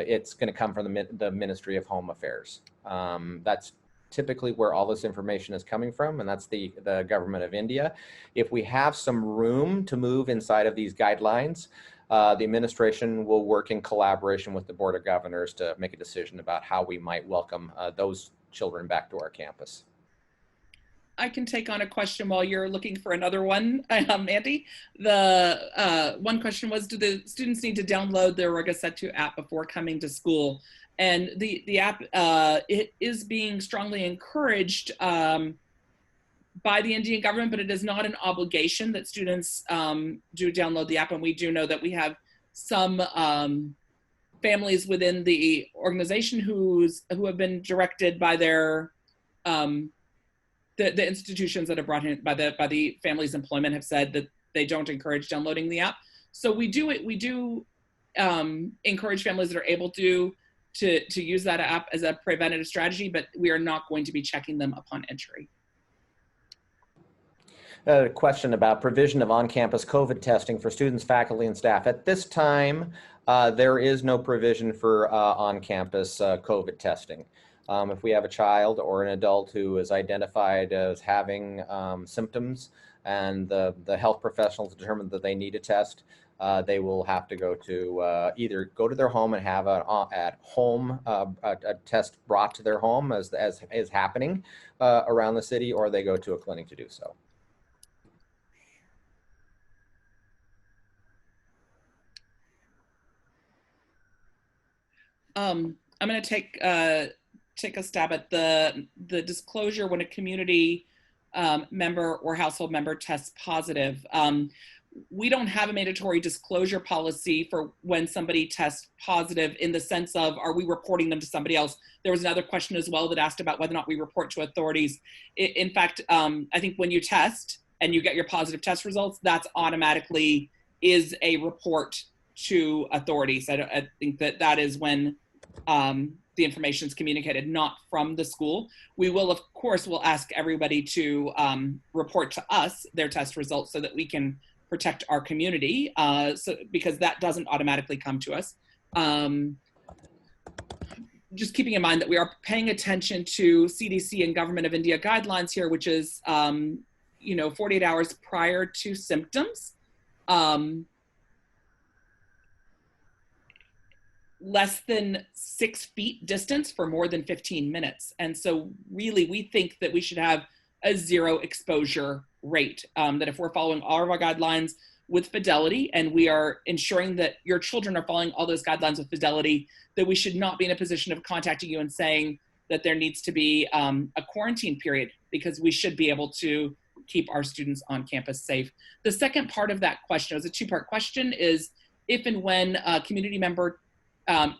[SPEAKER 1] it's going to come from the Ministry of Home Affairs. That's typically where all this information is coming from, and that's the government of India. If we have some room to move inside of these guidelines, the administration will work in collaboration with the Board of Governors to make a decision about how we might welcome those children back to our campus.
[SPEAKER 3] I can take on a question while you're looking for another one, Andy. The one question was, do the students need to download the Rogasetu app before coming to school? And the app it is being strongly encouraged by the Indian government, but it is not an obligation that students do download the app. And we do know that we have some families within the organization who have been directed by their the institutions that are brought in by the family's employment have said that they don't encourage downloading the app. So we do encourage families that are able to use that app as a preventative strategy, but we are not going to be checking them upon entry.
[SPEAKER 1] A question about provision of on-campus COVID testing for students, faculty, and staff. At this time, there is no provision for on-campus COVID testing. If we have a child or an adult who is identified as having symptoms and the health professionals determine that they need a test, they will have to go to either go to their home and have a test brought to their home as is happening around the city, or they go to a clinic to do so.
[SPEAKER 3] I'm going to take a stab at the disclosure when a community member or household member tests positive. We don't have a mandatory disclosure policy for when somebody tests positive in the sense of, are we reporting them to somebody else? There was another question as well that asked about whether or not we report to authorities. In fact, I think when you test and you get your positive test results, that's automatically is a report to authorities. I think that is when the information is communicated, not from the school. We will, of course, will ask everybody to report to us their test results so that we can protect our community, because that doesn't automatically come to us. Just keeping in mind that we are paying attention to CDC and Government of India guidelines here, which is 48 hours prior to symptoms. Less than 6 feet distance for more than 15 minutes. And so really, we think that we should have a zero exposure rate, that if we're following all of our guidelines with fidelity, and we are ensuring that your children are following all those guidelines with fidelity, that we should not be in a position of contacting you and saying that there needs to be a quarantine period, because we should be able to keep our students on campus safe. The second part of that question, it was a two-part question, is if and when a community member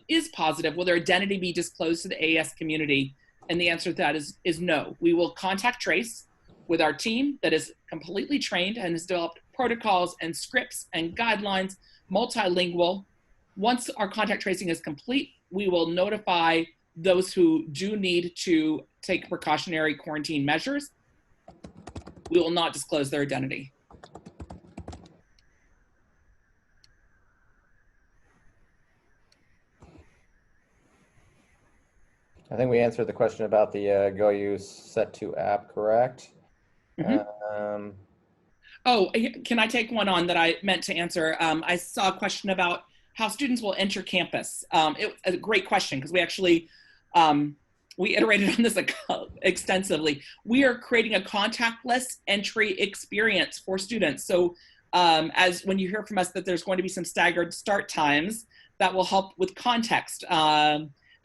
[SPEAKER 3] is positive, will their identity be disclosed to the AES community? And the answer to that is no. We will contact trace with our team that is completely trained and has developed protocols and scripts and guidelines, multilingual. Once our contact tracing is complete, we will notify those who do need to take precautionary quarantine measures. We will not disclose their identity.
[SPEAKER 1] I think we answered the question about the GoU Set 2 app, correct?
[SPEAKER 3] Mm-hmm. Oh, can I take one on that I meant to answer? I saw a question about how students will enter campus. It was a great question, because we actually, we iterated on this extensively. We are creating a contactless entry experience for students. So as when you hear from us that there's going to be some staggered start times, that will help with context.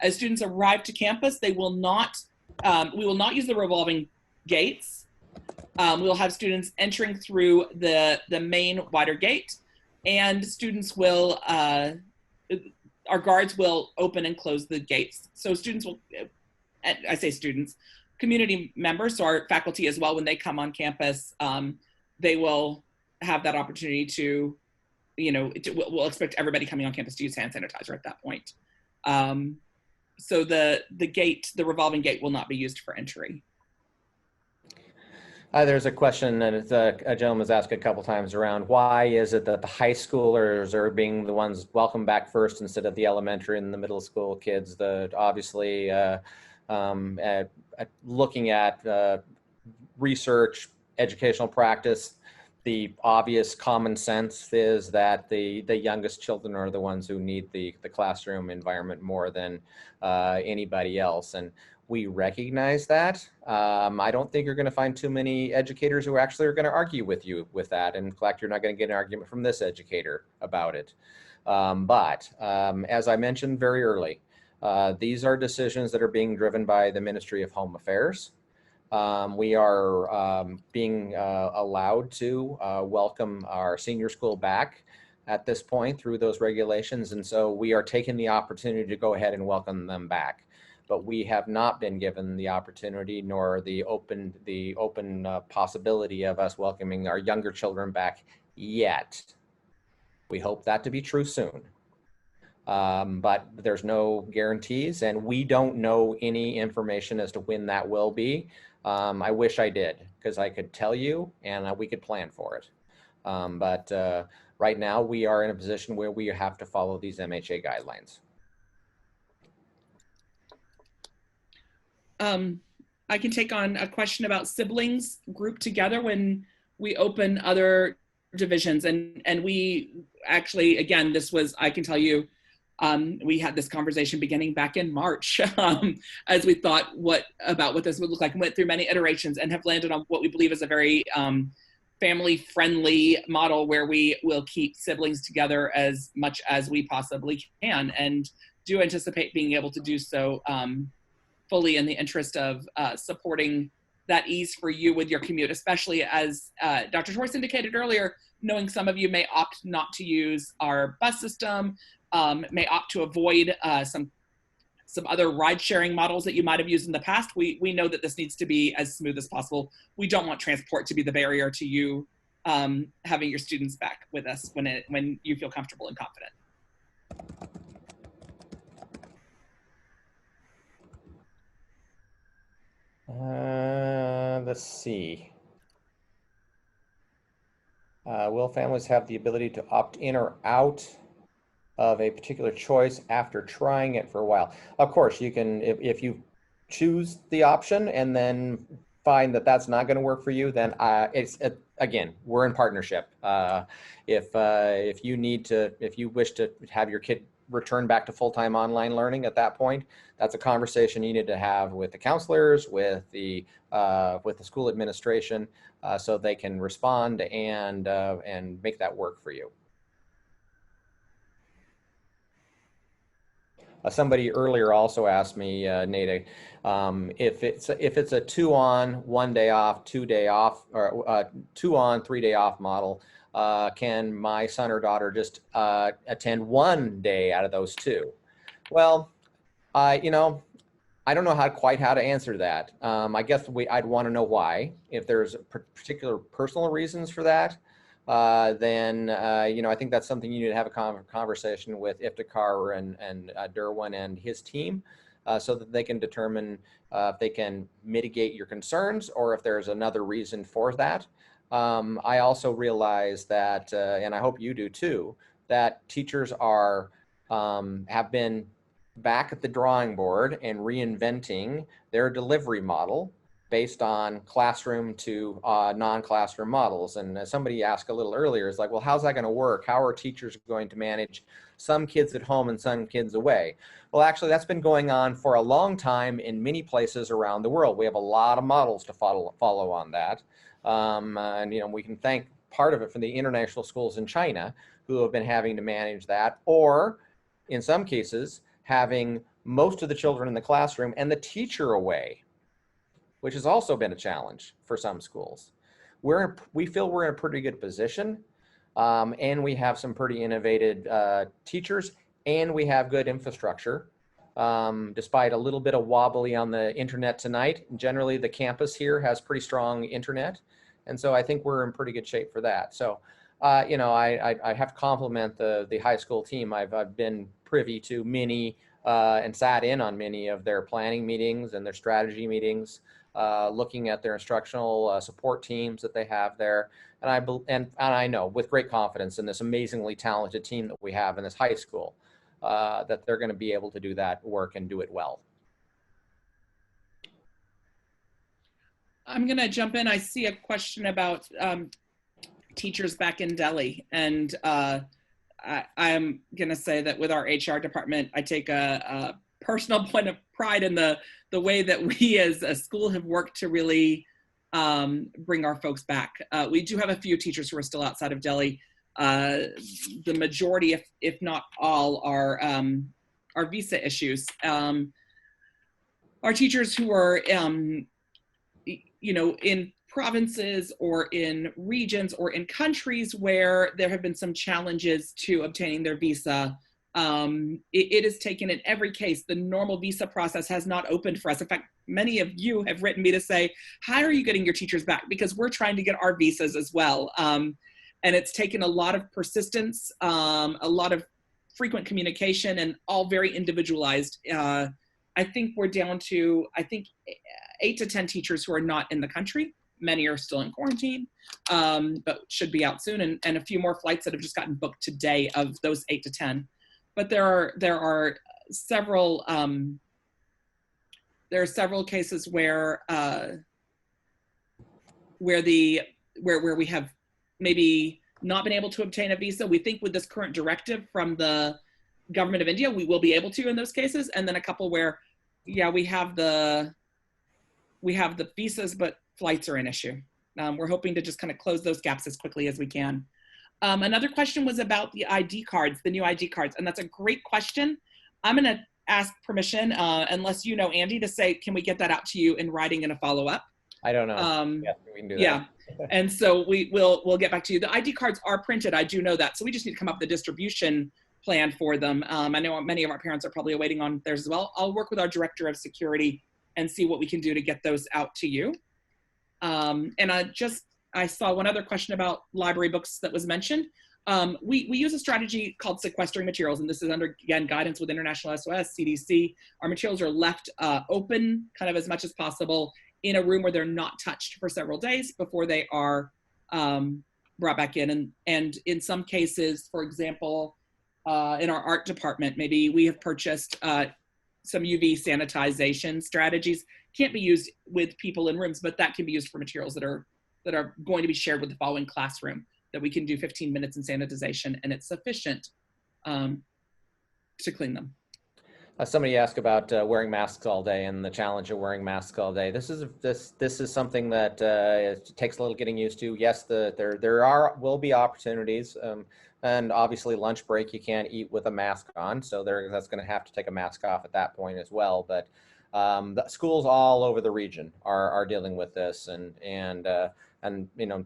[SPEAKER 3] As students arrive to campus, they will not, we will not use the revolving gates. We'll have students entering through the main wider gate, and students will, our guards will open and close the gates. So students will, I say students, community members, so our faculty as well, when they come on campus, they will have that opportunity to, we'll expect everybody coming on campus to use hand sanitizer at that point. So the gate, the revolving gate, will not be used for entry.
[SPEAKER 1] There's a question that a gentleman has asked a couple times around why is it that the high schoolers are being the ones welcomed back first instead of the elementary and the middle school kids. Obviously looking at research, educational practice, the obvious common sense is that the youngest children are the ones who need the classroom environment more than anybody else. And we recognize that. I don't think you're going to find too many educators who actually are going to argue with you with that. And in fact, you're not going to get an argument from this educator about it. But as I mentioned very early, these are decisions that are being driven by the Ministry of Home Affairs. We are being allowed to welcome our senior school back at this point through those regulations. And so we are taking the opportunity to go ahead and welcome them back. But we have not been given the opportunity nor the open possibility of us welcoming our younger children back yet. We hope that to be true soon. But there's no guarantees, and we don't know any information as to when that will be. I wish I did, because I could tell you and we could plan for it. But right now we are in a position where we have to follow these MHA guidelines.
[SPEAKER 3] I can take on a question about siblings grouped together when we open other divisions. And we actually, again, this was, I can tell you, we had this conversation beginning back in March as we thought about what this would look like, and went through many iterations and have landed on what we believe is a very family-friendly model where we will keep siblings together as much as we possibly can, and do anticipate being able to do so fully in the interest of supporting that ease for you with your commute, especially as Dr. Torres indicated earlier, knowing some of you may opt not to use our bus system, may opt to avoid some other ride-sharing models that you might have used in the past. We know that this needs to be as smooth as possible. We don't want transport to be the barrier to you having your students back with us when you feel comfortable and confident.
[SPEAKER 1] Let's see. Will families have the ability to opt in or out of a particular choice after trying it for a while? Of course, you can, if you choose the option and then find that that's not going to work for you, then again, we're in partnership. If you need to, if you wish to have your kid return back to full-time online learning at that point, that's a conversation you need to have with the counselors, with the school administration, so they can respond and make that work for you. Somebody earlier also asked me, Nate, if it's a 2 on, 1 day off, 2 day off, or 2 on, 3 day off model, can my son or daughter just attend 1 day out of those 2? Well, you know, I don't know quite how to answer that. I guess I'd want to know why. If there's particular personal reasons for that, then I think that's something you need to have a conversation with Iftikhar and Derwin and his team, so that they can determine if they can mitigate your concerns or if there's another reason for that. I also realize that, and I hope you do too, that teachers have been back at the drawing board and reinventing their delivery model based on classroom to non-classroom models. And as somebody asked a little earlier, is like, well, how's that going to work? How are teachers going to manage some kids at home and some kids away? Well, actually, that's been going on for a long time in many places around the world. We have a lot of models to follow on that. And we can thank part of it from the international schools in China who have been having to manage that, or in some cases, having most of the children in the classroom and the teacher away, which has also been a challenge for some schools. We feel we're in a pretty good position, and we have some pretty innovative teachers, and we have good infrastructure. Despite a little bit of wobbly on the internet tonight, generally the campus here has pretty strong internet, and so I think we're in pretty good shape for that. So, I have to compliment the high school team. I've been privy to many and sat in on many of their planning meetings and their strategy meetings, looking at their instructional support teams that they have there. And I know with great confidence in this amazingly talented team that we have in this high school, that they're going to be able to do that work and do it well.
[SPEAKER 3] I'm going to jump in. I see a question about teachers back in Delhi, and I'm going to say that with our HR department, I take a personal point of pride in the way that we as a school have worked to really bring our folks back. We do have a few teachers who are still outside of Delhi. The majority, if not all, are visa issues. Our teachers who are, in provinces or in regions or in countries where there have been some challenges to obtaining their visa, it is taken in every case. The normal visa process has not opened for us. In fact, many of you have written me to say, how are you getting your teachers back? Because we're trying to get our visas as well. And it's taken a lot of persistence, a lot of frequent communication, and all very individualized. I think we're down to, 8 to 10 teachers who are not in the country. Many are still in quarantine, but should be out soon, and a few more flights that have just gotten booked today of those 8 to 10. But there are several cases where we have maybe not been able to obtain a visa. We think with this current directive from the government of India, we will be able to in those cases, and then a couple where, yeah, we have the visas, but flights are an issue. We're hoping to just kind of close those gaps as quickly as we can. Another question was about the ID cards, the new ID cards, and that's a great question. I'm going to ask permission, unless you know, Andy, to say, can we get that out to you in writing in a follow-up?
[SPEAKER 1] I don't know. Yeah, we can do that.
[SPEAKER 3] Yeah, and so we'll get back to you. The ID cards are printed, I do know that, so we just need to come up with a distribution plan for them. I know many of our parents are probably waiting on theirs as well. I'll work with our director of security and see what we can do to get those out to you. And I saw one other question about library books that was mentioned. We use a strategy called sequestering materials, and this is under, again, guidance with International SOS, CDC. Our materials are left open kind of as much as possible in a room where they're not touched for several days before they are brought back in. And in some cases, for example, in our art department, maybe we have purchased some UV sanitization strategies. Can't be used with people in rooms, but that can be used for materials that are going to be shared with the following classroom, that we can do 15 minutes in sanitization and it's sufficient to clean them.
[SPEAKER 1] Somebody asked about wearing masks all day and the challenge of wearing masks all day. This is something that it takes a little getting used to. Yes, there will be opportunities, and obviously lunch break you can't eat with a mask on, so that's going to have to take a mask off at that point as well. But the schools all over the region are dealing with this, and you know,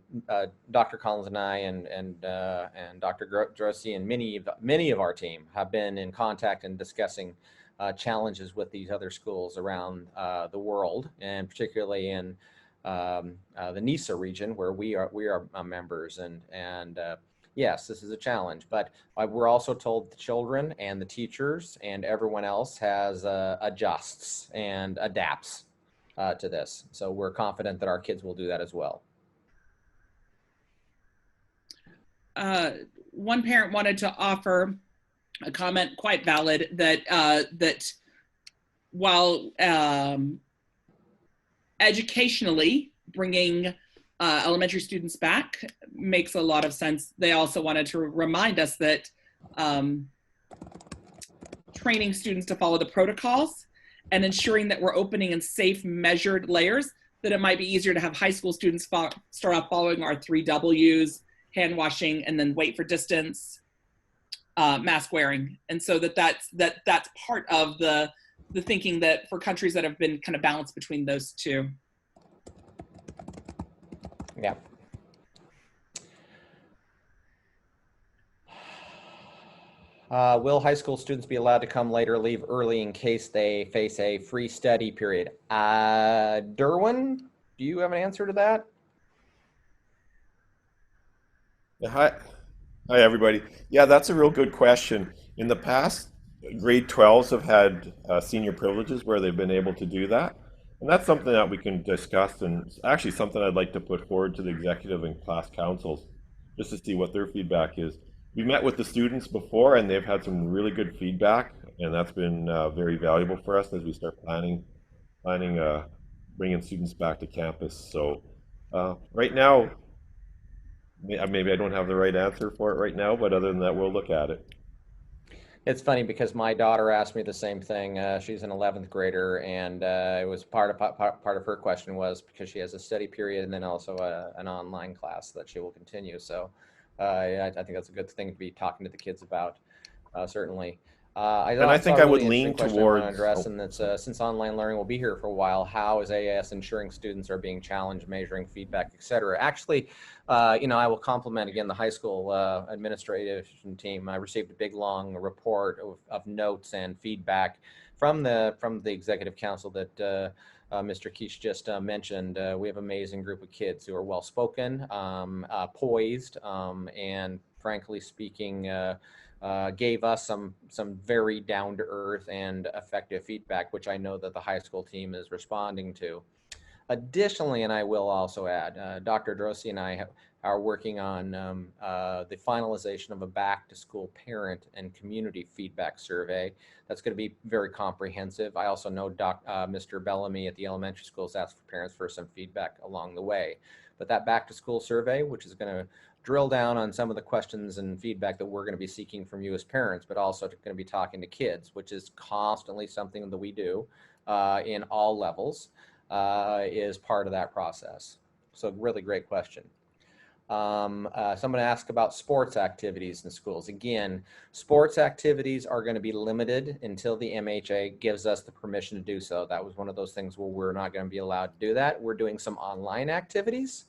[SPEAKER 1] Dr. Collins and I and Dr. Grossi and many of our team have been in contact and discussing challenges with these other schools around the world, and particularly in the NISA region where we are members. And yes, this is a challenge, but we're also told the children and the teachers and everyone else has adjusts and adapts to this. So we're confident that our kids will do that as well.
[SPEAKER 3] One parent wanted to offer a comment, quite valid, that that while educationally bringing elementary students back makes a lot of sense, they also wanted to remind us that training students to follow the protocols and ensuring that we're opening in safe, measured layers, that it might be easier to have high school students start off following our 3 W's, hand washing, and then wait for distance, mask wearing. And so that's part of the thinking, that for countries that have been kind of balanced between those two.
[SPEAKER 1] Yeah. Will high school students be allowed to come late or leave early in case they face a free study period? Derwin, do you have an answer to that?
[SPEAKER 4] Yeah, hi everybody. Yeah, that's a real good question. In the past, grade 12s have had senior privileges where they've been able to do that. And that's something that we can discuss, and it's actually something I'd like to put forward to the executive and class councils just to see what their feedback is. We met with the students before and they've had some really good feedback, and that's been very valuable for us as we start planning bringing students back to campus. So right now, maybe I don't have the right answer for it right now, but other than that, we'll look at it.
[SPEAKER 1] It's funny because my daughter asked me the same thing. She's an 11th grader, and it was part of her question was because she has a study period and then also an online class that she will continue. So I think that's a good thing to be talking to the kids about, certainly.
[SPEAKER 4] I think I would lean towards
[SPEAKER 1] address, and that's since online learning will be here for a while, how is AES ensuring students are being challenged, measuring feedback, etc.? Actually, you know, I will compliment again the high school administration team. I received a big long report of notes and feedback from the executive council that Mr. Keish just mentioned. We have an amazing group of kids who are well spoken, poised, and frankly speaking, gave us some very down to earth and effective feedback, which I know that the high school team is responding to. Additionally, and I will also add, Dr. Drosy and I are working on the finalization of a back to school parent and community feedback survey. That's going to be very comprehensive. I also know Mr. Bellamy at the elementary schools asked for parents for some feedback along the way. But that back to school survey, which is going to drill down on some of the questions and feedback that we're going to be seeking from you as parents, but also going to be talking to kids, which is constantly something that we do in all levels, is part of that process. So really great question. Someone asked about sports activities in schools. Again, sports activities are going to be limited until the MHA gives us the permission to do so. That was one of those things where we're not going to be allowed to do that. We're doing some online activities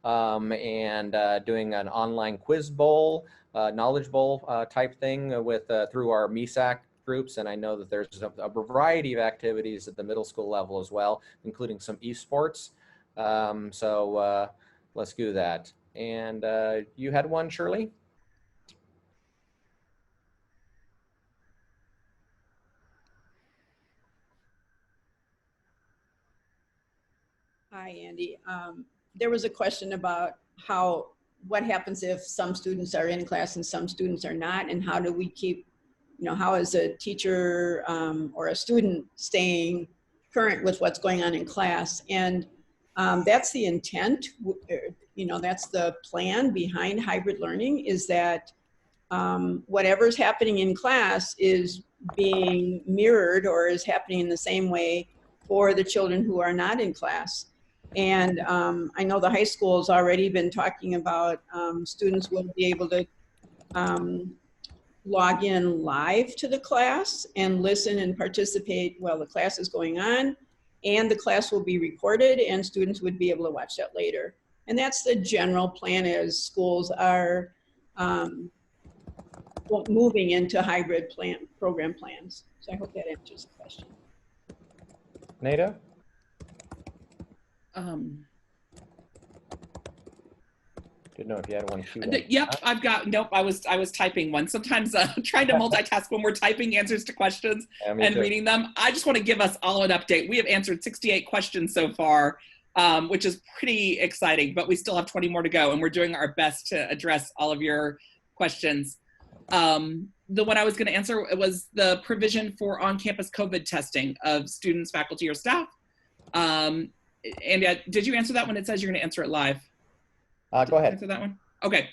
[SPEAKER 1] and doing an online quiz bowl, knowledge bowl type thing with through our MESAC groups. And I know that there's a variety of activities at the middle school level as well, including some esports. So let's do that. And you had one, Shirley?
[SPEAKER 5] Hi, Andy. There was a question about what happens if some students are in class and some students are not, and how do we keep, how is a teacher or a student staying current with what's going on in class? And that's the intent, that's the plan behind hybrid learning, is that whatever's happening in class is being mirrored or is happening in the same way for the children who are not in class. And I know the high school has already been talking about students will be able to log in live to the class and listen and participate while the class is going on, and the class will be recorded and students would be able to watch that later. And that's the general plan as schools are moving into hybrid program plans. So I hope that answers the question.
[SPEAKER 1] Nada? Didn't know if you had one queued up.
[SPEAKER 3] Yep, I've got, nope, I was typing one. Sometimes trying to multitask when we're typing answers to questions and reading them. I just want to give us all an update. We have answered 68 questions so far, which is pretty exciting, but we still have 20 more to go, and we're doing our best to address all of your questions. The one I was going to answer was the provision for on-campus COVID testing of students, faculty, or staff. And did you answer that one? It says you're going to answer it live.
[SPEAKER 1] Go ahead.
[SPEAKER 3] Answer that one. Okay.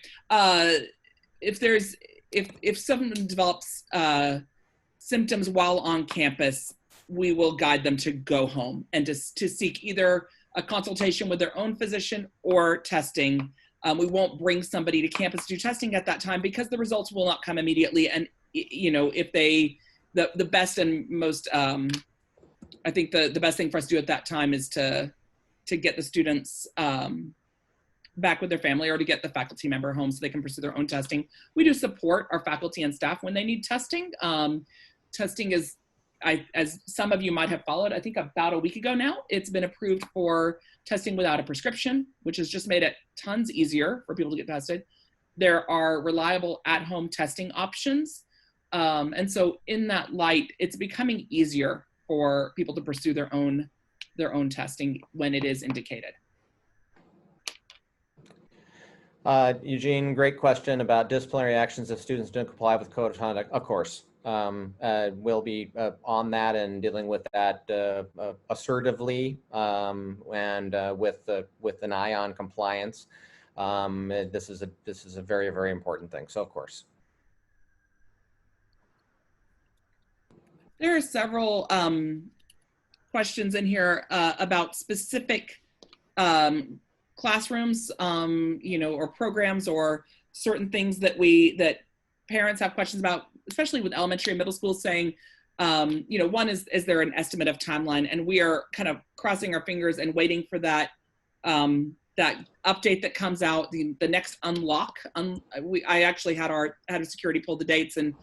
[SPEAKER 3] If someone develops symptoms while on campus, we will guide them to go home and to seek either a consultation with their own physician or testing. We won't bring somebody to campus to do testing at that time because the results will not come immediately. And if the best and most, I think the best thing for us to do at that time is to get the students back with their family, or to get the faculty member home so they can pursue their own testing. We do support our faculty and staff when they need testing. Testing is, as some of you might have followed, I think about a week ago now, it's been approved for testing without a prescription, which has just made it tons easier for people to get tested. There are reliable at-home testing options. And so in that light, it's becoming easier for people to pursue their own testing when it is indicated.
[SPEAKER 1] Eugene, great question about disciplinary actions if students don't comply with code of conduct. Of course, we'll be on that and dealing with that assertively and with an eye on compliance. This is a very, very important thing. So of course.
[SPEAKER 3] There are several questions in here about specific classrooms, or programs, or certain things that parents have questions about, especially with elementary and middle schools, saying, one is there an estimate of timeline? And we are kind of crossing our fingers and waiting for that that update that comes out, the next unlock. I actually had our head of security pull the dates, and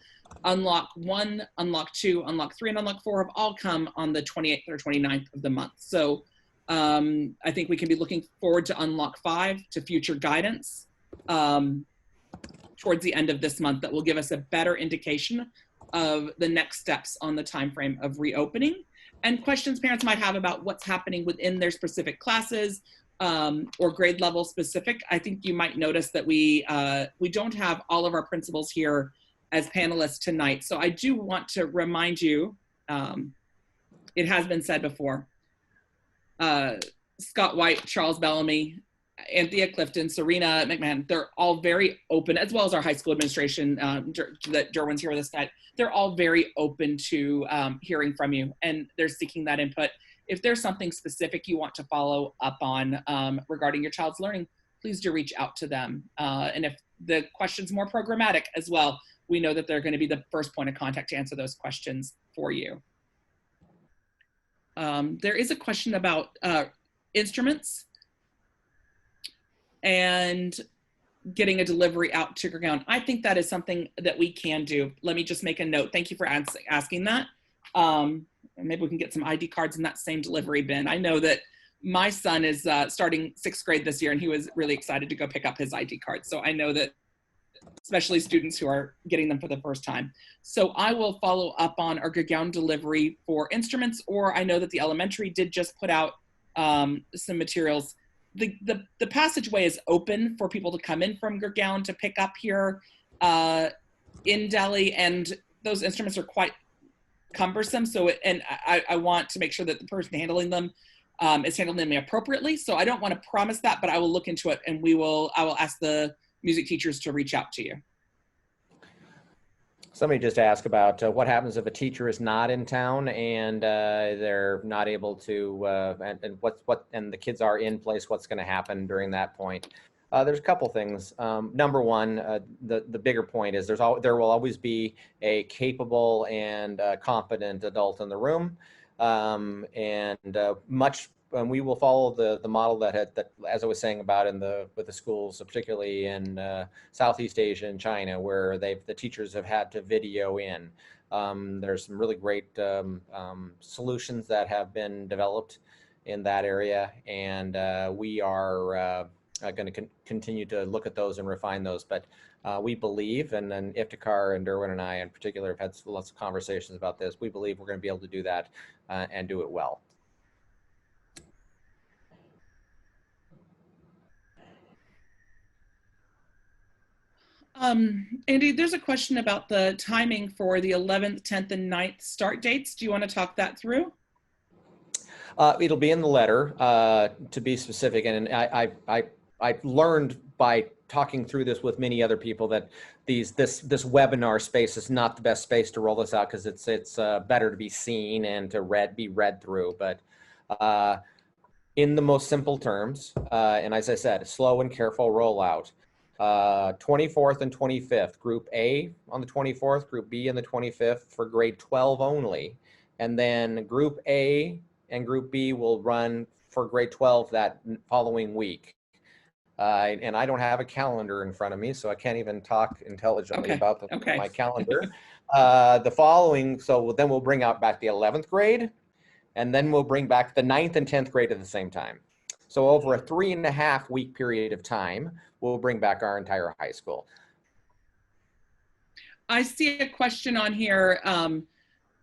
[SPEAKER 3] unlock 1, unlock 2, unlock 3, and unlock 4 have all come on the 28th or 29th of the month. So I think we can be looking forward to unlock 5, to future guidance towards the end of this month that will give us a better indication of the next steps on the time frame of reopening, and questions parents might have about what's happening within their specific classes or grade level specific. I think you might notice that we don't have all of our principals here as panelists tonight. So I do want to remind you, it has been said before, Scott White, Charles Bellamy, Anthea Clifton, Serena McMahon, they're all very open, as well as our high school administration, that Derwin's here with us tonight. They're all very open to hearing from you, and they're seeking that input. If there's something specific you want to follow up on regarding your child's learning, please do reach out to them. And if the question's more programmatic as well, we know that they're going to be the first point of contact to answer those questions for you. There is a question about instruments and getting a delivery out to ground. I think that is something that we can do. Let me just make a note. Thank you for asking that. Maybe we can get some ID cards in that same delivery bin. I know that my son is starting 6th grade this year, and he was really excited to go pick up his ID card. So I know that, especially students who are getting them for the first time. So I will follow up on our gown delivery for instruments, or I know that the elementary did just put out some materials. The passageway is open for people to come in from Gurgaon to pick up here in Delhi, and those instruments are quite cumbersome. So, I want to make sure that the person handling them is handling them appropriately. So I don't want to promise that, but I will look into it, and I will ask the music teachers to reach out to you.
[SPEAKER 1] Somebody just asked about what happens if a teacher is not in town and they're not able to, and the kids are in place. What's going to happen during that point? There's a couple things. Number one, the bigger point is there will always be a capable and competent adult in the room, and we will follow the model that, as I was saying about with the schools, particularly in Southeast Asia and China, where the teachers have had to video in. There's some really great solutions that have been developed in that area, and we are going to continue to look at those and refine those. But we believe, and then Iftikhar and Derwin and I in particular have had lots of conversations about this, we believe we're going to be able to do that and do it well.
[SPEAKER 3] Andy, there's a question about the timing for the 11th, 10th, and 9th start dates. Do you want to talk that through?
[SPEAKER 1] It'll be in the letter, to be specific, and I learned by talking through this with many other people that this webinar space is not the best space to roll this out, because it's better to be seen and to be read through. But in the most simple terms, and as I said, slow and careful rollout. 24th and 25th, Group A on the 24th, Group B on the 25th for grade 12 only. And then Group A and Group B will run for grade 12 that following week. And I don't have a calendar in front of me, so I can't even talk intelligently about my calendar. So then we'll bring out back the 11th grade, and then we'll bring back the 9th and 10th grade at the same time. So over a 3.5 week period of time, we'll bring back our entire high school.
[SPEAKER 3] I see a question on here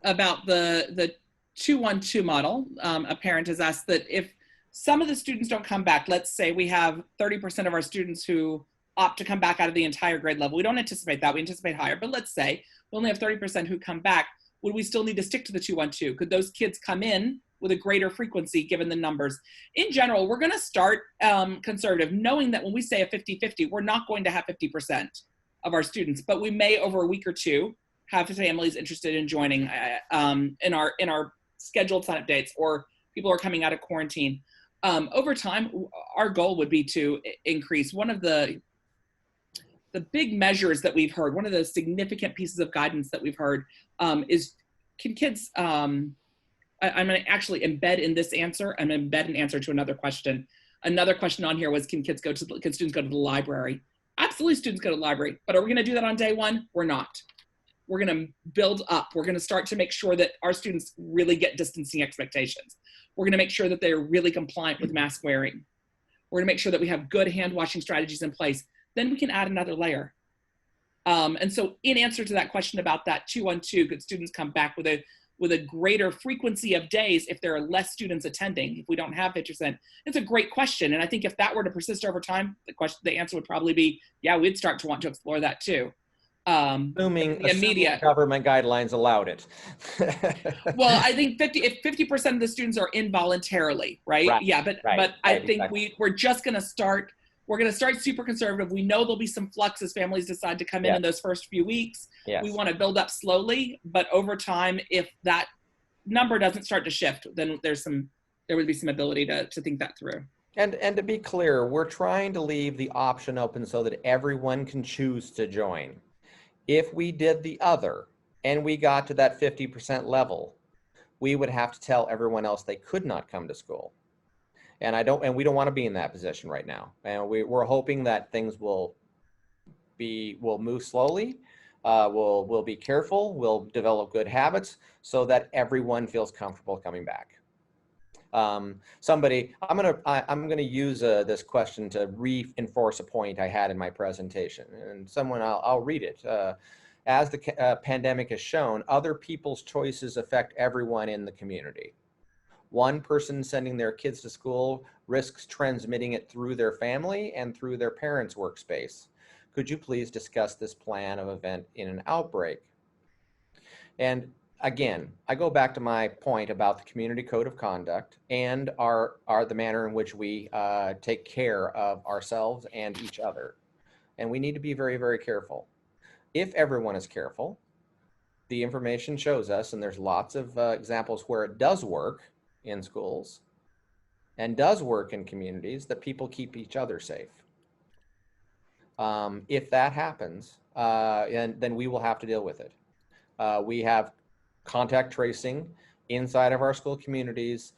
[SPEAKER 3] about the 2-1-2 model. A parent has asked that if some of the students don't come back, let's say we have 30% of our students who opt to come back out of the entire grade level. We don't anticipate that, we anticipate higher, but let's say we only have 30% who come back. Would we still need to stick to the 2-1-2? Could those kids come in with a greater frequency given the numbers? In general, we're going to start conservative, knowing that when we say a 50-50, we're not going to have 50% of our students, but we may over a week or two have families interested in joining in our scheduled sign-up dates, or people are coming out of quarantine. Over time, our goal would be to increase. One of the big measures that we've heard, one of the significant pieces of guidance that we've heard is, can kids, I'm going to actually embed in this answer, I'm going to embed an answer to another question. Another question on here was, can students go to the library? Absolutely, students go to the library, but are we going to do that on day one? We're not. We're going to build up. We're going to start to make sure that our students really get distancing expectations. We're going to make sure that they're really compliant with mask wearing. We're going to make sure that we have good hand washing strategies in place. Then we can add another layer. And so in answer to that question about that 2-1-2, could students come back with a greater frequency of days if there are less students attending, if we don't have 50%? It's a great question. And I think if that were to persist over time, the answer would probably be, yeah, we'd start to want to explore that too.
[SPEAKER 1] Assuming government guidelines allowed it.
[SPEAKER 3] Well, I think if 50% of the students are involuntarily, right? Yeah, but I think we're just going to start. We're going to start super conservative. We know there'll be some flux as families decide to come in those first few weeks. Yes. We want to build up slowly, but over time, if that number doesn't start to shift, then there would be some ability to think that through.
[SPEAKER 1] And to be clear, we're trying to leave the option open so that everyone can choose to join. If we did the other and we got to that 50% level, we would have to tell everyone else they could not come to school. And we don't want to be in that position right now. And we're hoping that things will move slowly. We'll be careful. We'll develop good habits so that everyone feels comfortable coming back. I'm gonna use this question to reinforce a point I had in my presentation, and I'll read it. As the pandemic has shown, other people's choices affect everyone in the community. One person sending their kids to school risks transmitting it through their family and through their parents' workspace. Could you please discuss this plan of event in an outbreak? And again, I go back to my point about the community code of conduct and the manner in which we take care of ourselves and each other. And we need to be very, very careful. If everyone is careful, the information shows us, and there's lots of examples where it does work in schools and does work in communities, that people keep each other safe. If that happens, then we will have to deal with it. We have contact tracing inside of our school communities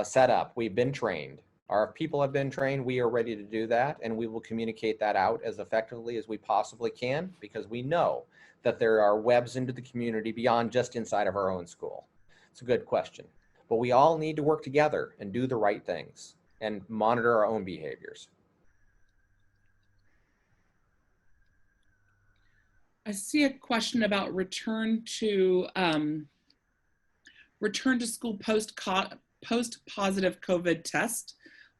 [SPEAKER 1] set up. We've been trained. Our people have been trained. We are ready to do that, and we will communicate that out as effectively as we possibly can, because we know that there are webs into the community beyond just inside of our own school. It's a good question. But we all need to work together and do the right things and monitor our own behaviors.
[SPEAKER 3] I see a question about return to school post positive COVID test.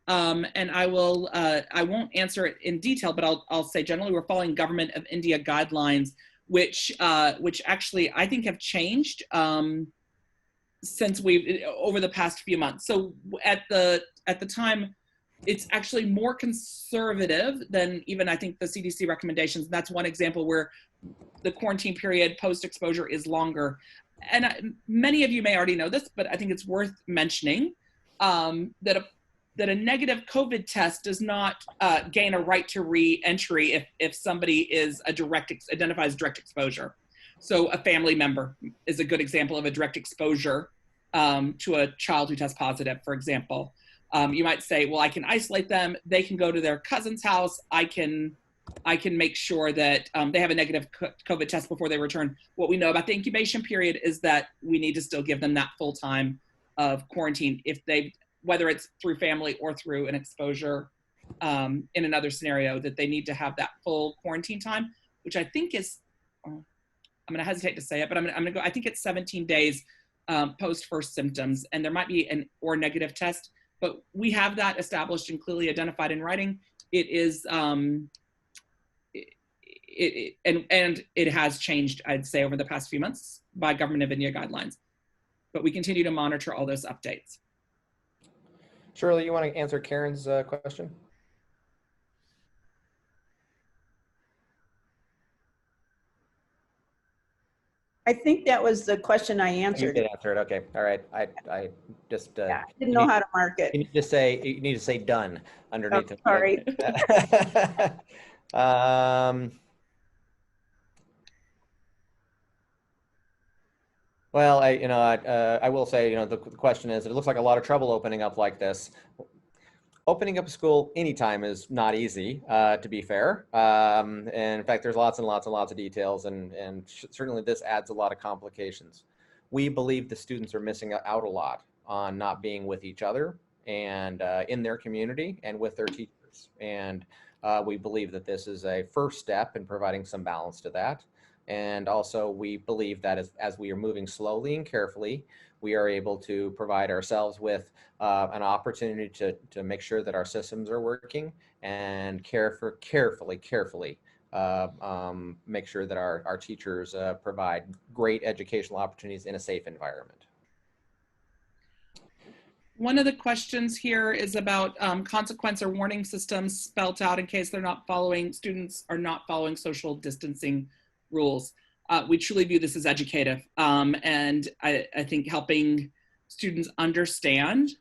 [SPEAKER 3] And I won't answer it in detail, but I'll say generally we're following Government of India guidelines, which actually I think have changed since over the past few months. So at the time, it's actually more conservative than even I think the CDC recommendations. And that's one example where the quarantine period post-exposure is longer. And many of you may already know this, but I think it's worth mentioning that a negative COVID test does not gain a right to re-entry if somebody is identifies direct exposure. So a family member is a good example of a direct exposure to a child who tests positive, for example. You might say, well, I can isolate them. They can go to their cousin's house. I can make sure that they have a negative COVID test before they return. What we know about the incubation period is that we need to still give them that full time of quarantine whether it's through family or through an exposure in another scenario, that they need to have that full quarantine time, which I think is, I'm going to hesitate to say it, but I'm going to go, I think it's 17 days post first symptoms, and there might be an or negative test, but we have that established and clearly identified in writing. It is, and it has changed, I'd say, over the past few months by Government of India guidelines, but we continue to monitor all those updates.
[SPEAKER 1] Shirley, you want to answer Karen's question?
[SPEAKER 5] I think that was the question I answered.
[SPEAKER 1] You did answer it. Okay. All right. I just
[SPEAKER 5] I didn't know how to mark it.
[SPEAKER 1] You need to say done underneath it.
[SPEAKER 5] Sorry.
[SPEAKER 1] Well, I will say, the question is, it looks like a lot of trouble opening up like this. Opening up a school anytime is not easy, to be fair. And in fact, there's lots and lots and lots of details, and certainly this adds a lot of complications. We believe the students are missing out a lot on not being with each other and in their community and with their teachers. And we believe that this is a first step in providing some balance to that. And also we believe that as we are moving slowly and carefully, we are able to provide ourselves with an opportunity to make sure that our systems are working and carefully make sure that our teachers provide great educational opportunities in a safe environment.
[SPEAKER 3] One of the questions here is about consequence or warning systems spelt out in case students are not following social distancing rules. We truly view this as educative, and I think helping students understand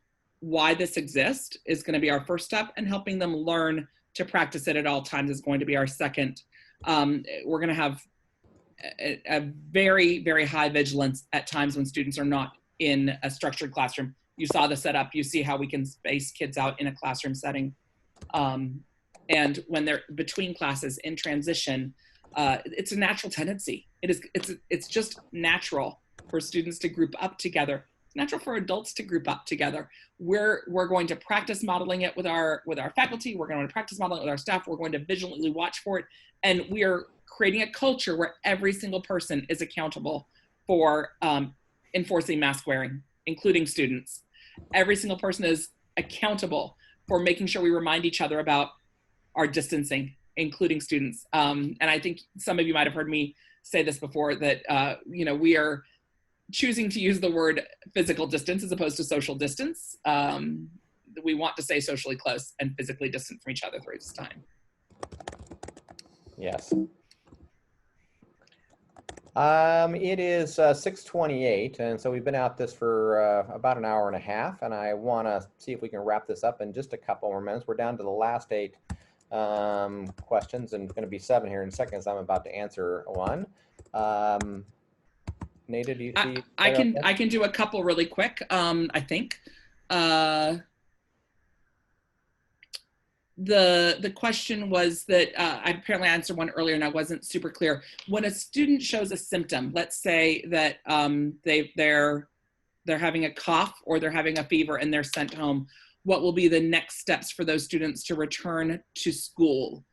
[SPEAKER 3] why this exists is going to be our first step, and helping them learn to practice it at all times is going to be our second. We're going to have a very, very high vigilance at times when students are not in a structured classroom. You saw the setup, you see how we can space kids out in a classroom setting. And when they're between classes in transition, it's a natural tendency. It's just natural for students to group up together. It's natural for adults to group up together. We're going to practice modeling it with our faculty. We're going to practice modeling it with our staff. We're going to vigilantly watch for it. And we are creating a culture where every single person is accountable for enforcing mask wearing, including students. every single person is accountable for making sure we remind each other about our distancing, including students. And I think some of you might have heard me say this before, that we are choosing to use the word physical distance as opposed to social distance. We want to stay socially close and physically distant from each other through this time.
[SPEAKER 1] Yes. It is 6:28, and so we've been at this for about an hour and a half, and I want to see if we can wrap this up in just a couple more minutes. We're down to the last 8 questions, and it's going to be 7 here in seconds. I'm about to answer one. Nada, do you see?
[SPEAKER 3] I can do a couple really quick. I think the question was that I apparently answered one earlier and I wasn't super clear. When a student shows a symptom, let's say that they're having a cough or they're having a fever and they're sent home, what will be the next steps for those students to return to school?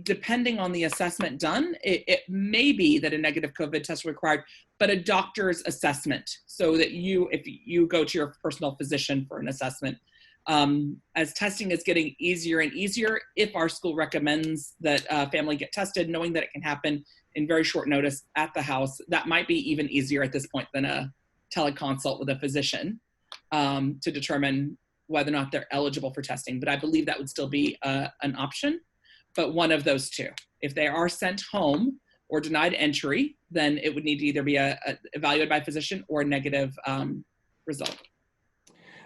[SPEAKER 3] Depending on the assessment done, it may be that a negative COVID test is required, but a doctor's assessment, so that if you go to your personal physician for an assessment. As testing is getting easier and easier, if our school recommends that family get tested, knowing that it can happen in very short notice at the house, that might be even easier at this point than a teleconsult with a physician to determine whether or not they're eligible for testing. But I believe that would still be an option, but one of those two. If they are sent home or denied entry, then it would need to either be evaluated by a physician or a negative result.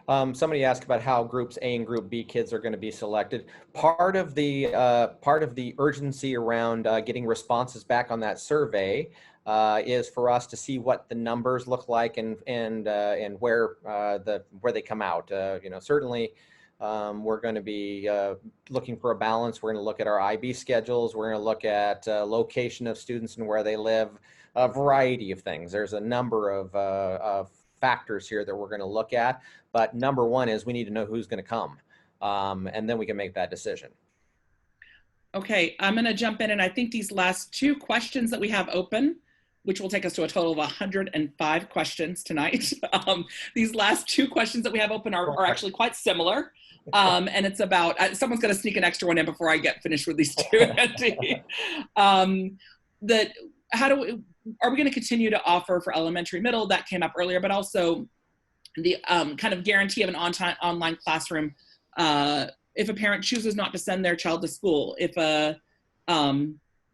[SPEAKER 1] Somebody asked about how groups A and group B kids are going to be selected. Part of the urgency around getting responses back on that survey is for us to see what the numbers look like and where they come out. Certainly we're going to be looking for a balance. We're going to look at our IB schedules. We're going to look at location of students and where they live. A variety of things. There's a number of factors here that we're going to look at, but number one is we need to know who's going to come, and then we can make that decision.
[SPEAKER 3] Okay, I'm going to jump in, and I think these last 2 questions that we have open, which will take us to a total of 105 questions tonight. These last 2 questions that we have open are actually quite similar, and it's about someone's going to sneak an extra one in before I get finished with these 2. Are we going to continue to offer for elementary, middle? That came up earlier, but also the kind of guarantee of an online classroom if a parent chooses not to send their child to school. If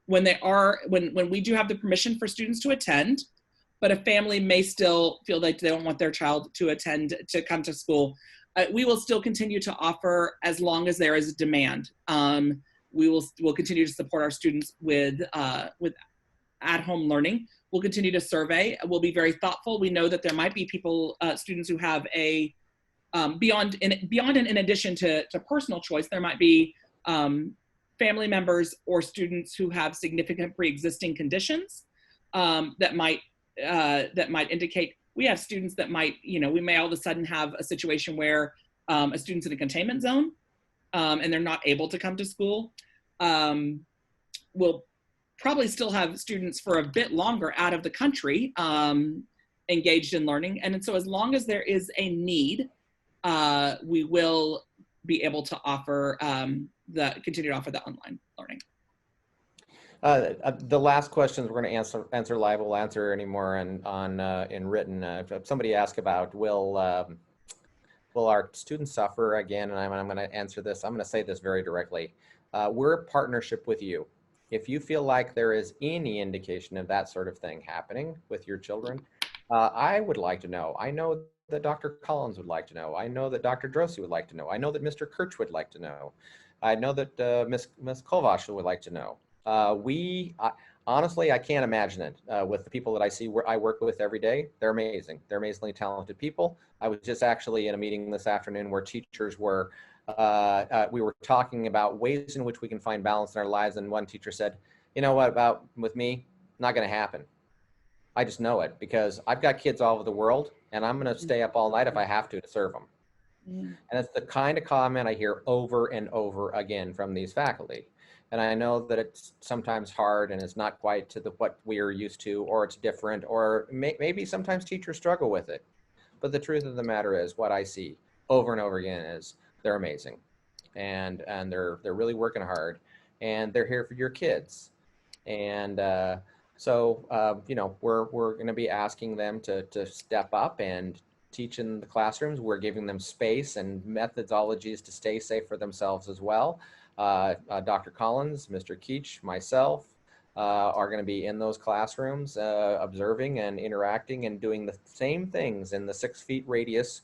[SPEAKER 3] when we do have the permission for students to attend, but a family may still feel like they don't want their child to come to school, we will still continue to offer as long as there is a demand. We'll continue to support our students with at-home learning. We'll continue to survey. We'll be very thoughtful. We know that there might be students who have a beyond and in addition to personal choice, there might be family members or students who have significant pre-existing conditions that might indicate. We have students that might, we may all of a sudden have a situation where a student's in a containment zone and they're not able to come to school. We'll probably still have students for a bit longer out of the country engaged in learning. And so as long as there is a need, we will be able to offer continue to offer the online learning.
[SPEAKER 1] The last questions we're going to answer live. We'll answer any more in written. If somebody asked about will our students suffer again, and I'm going to answer this. I'm going to say this very directly. We're a partnership with you. If you feel like there is any indication of that sort of thing happening with your children, I would like to know. I know that Dr. Collins would like to know. I know that Dr. Drosy would like to know. I know that Mr. Kirch would like to know. I know that Ms. Kovash would like to know. Honestly, I can't imagine it with the people that I work with every day. They're amazing. They're amazingly talented people. I was just actually in a meeting this afternoon where teachers were, we were talking about ways in which we can find balance in our lives. And one teacher said, you know what, about with me, not going to happen. I just know it because I've got kids all over the world and I'm going to stay up all night if I have to serve them. And it's the kind of comment I hear over and over again from these faculty. And I know that it's sometimes hard and it's not quite to what we are used to, or it's different, or maybe sometimes teachers struggle with it. But the truth of the matter is, what I see over and over again is they're amazing, and they're really working hard, and they're here for your kids. And you know, we're going to be asking them to step up and teach in the classrooms. We're giving them space and methodologies to stay safe for themselves as well. Dr. Collins, Mr. Keach, myself are going to be in those classrooms, observing and interacting and doing the same things in the 6 feet radius.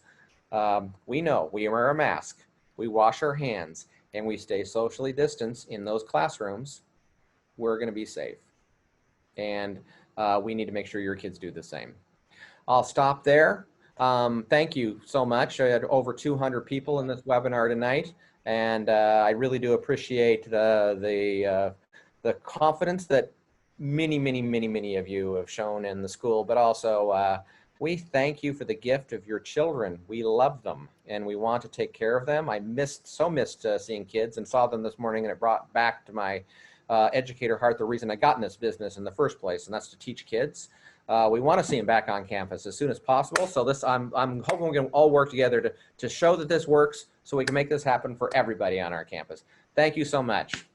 [SPEAKER 1] We know we wear a mask, we wash our hands, and we stay socially distanced in those classrooms. We're going to be safe. And we need to make sure your kids do the same. I'll stop there. Thank you so much. I had over 200 people in this webinar tonight, and I really do appreciate the confidence that many of you have shown in the school, but also we thank you for the gift of your children. We love them, and we want to take care of them. I missed seeing kids, and saw them this morning, and it brought back to my educator heart the reason I got in this business in the first place, and that's to teach kids. We want to see them back on campus as soon as possible. So I'm hoping we can all work together to show that this works, so we can make this happen for everybody on our campus. Thank you so much.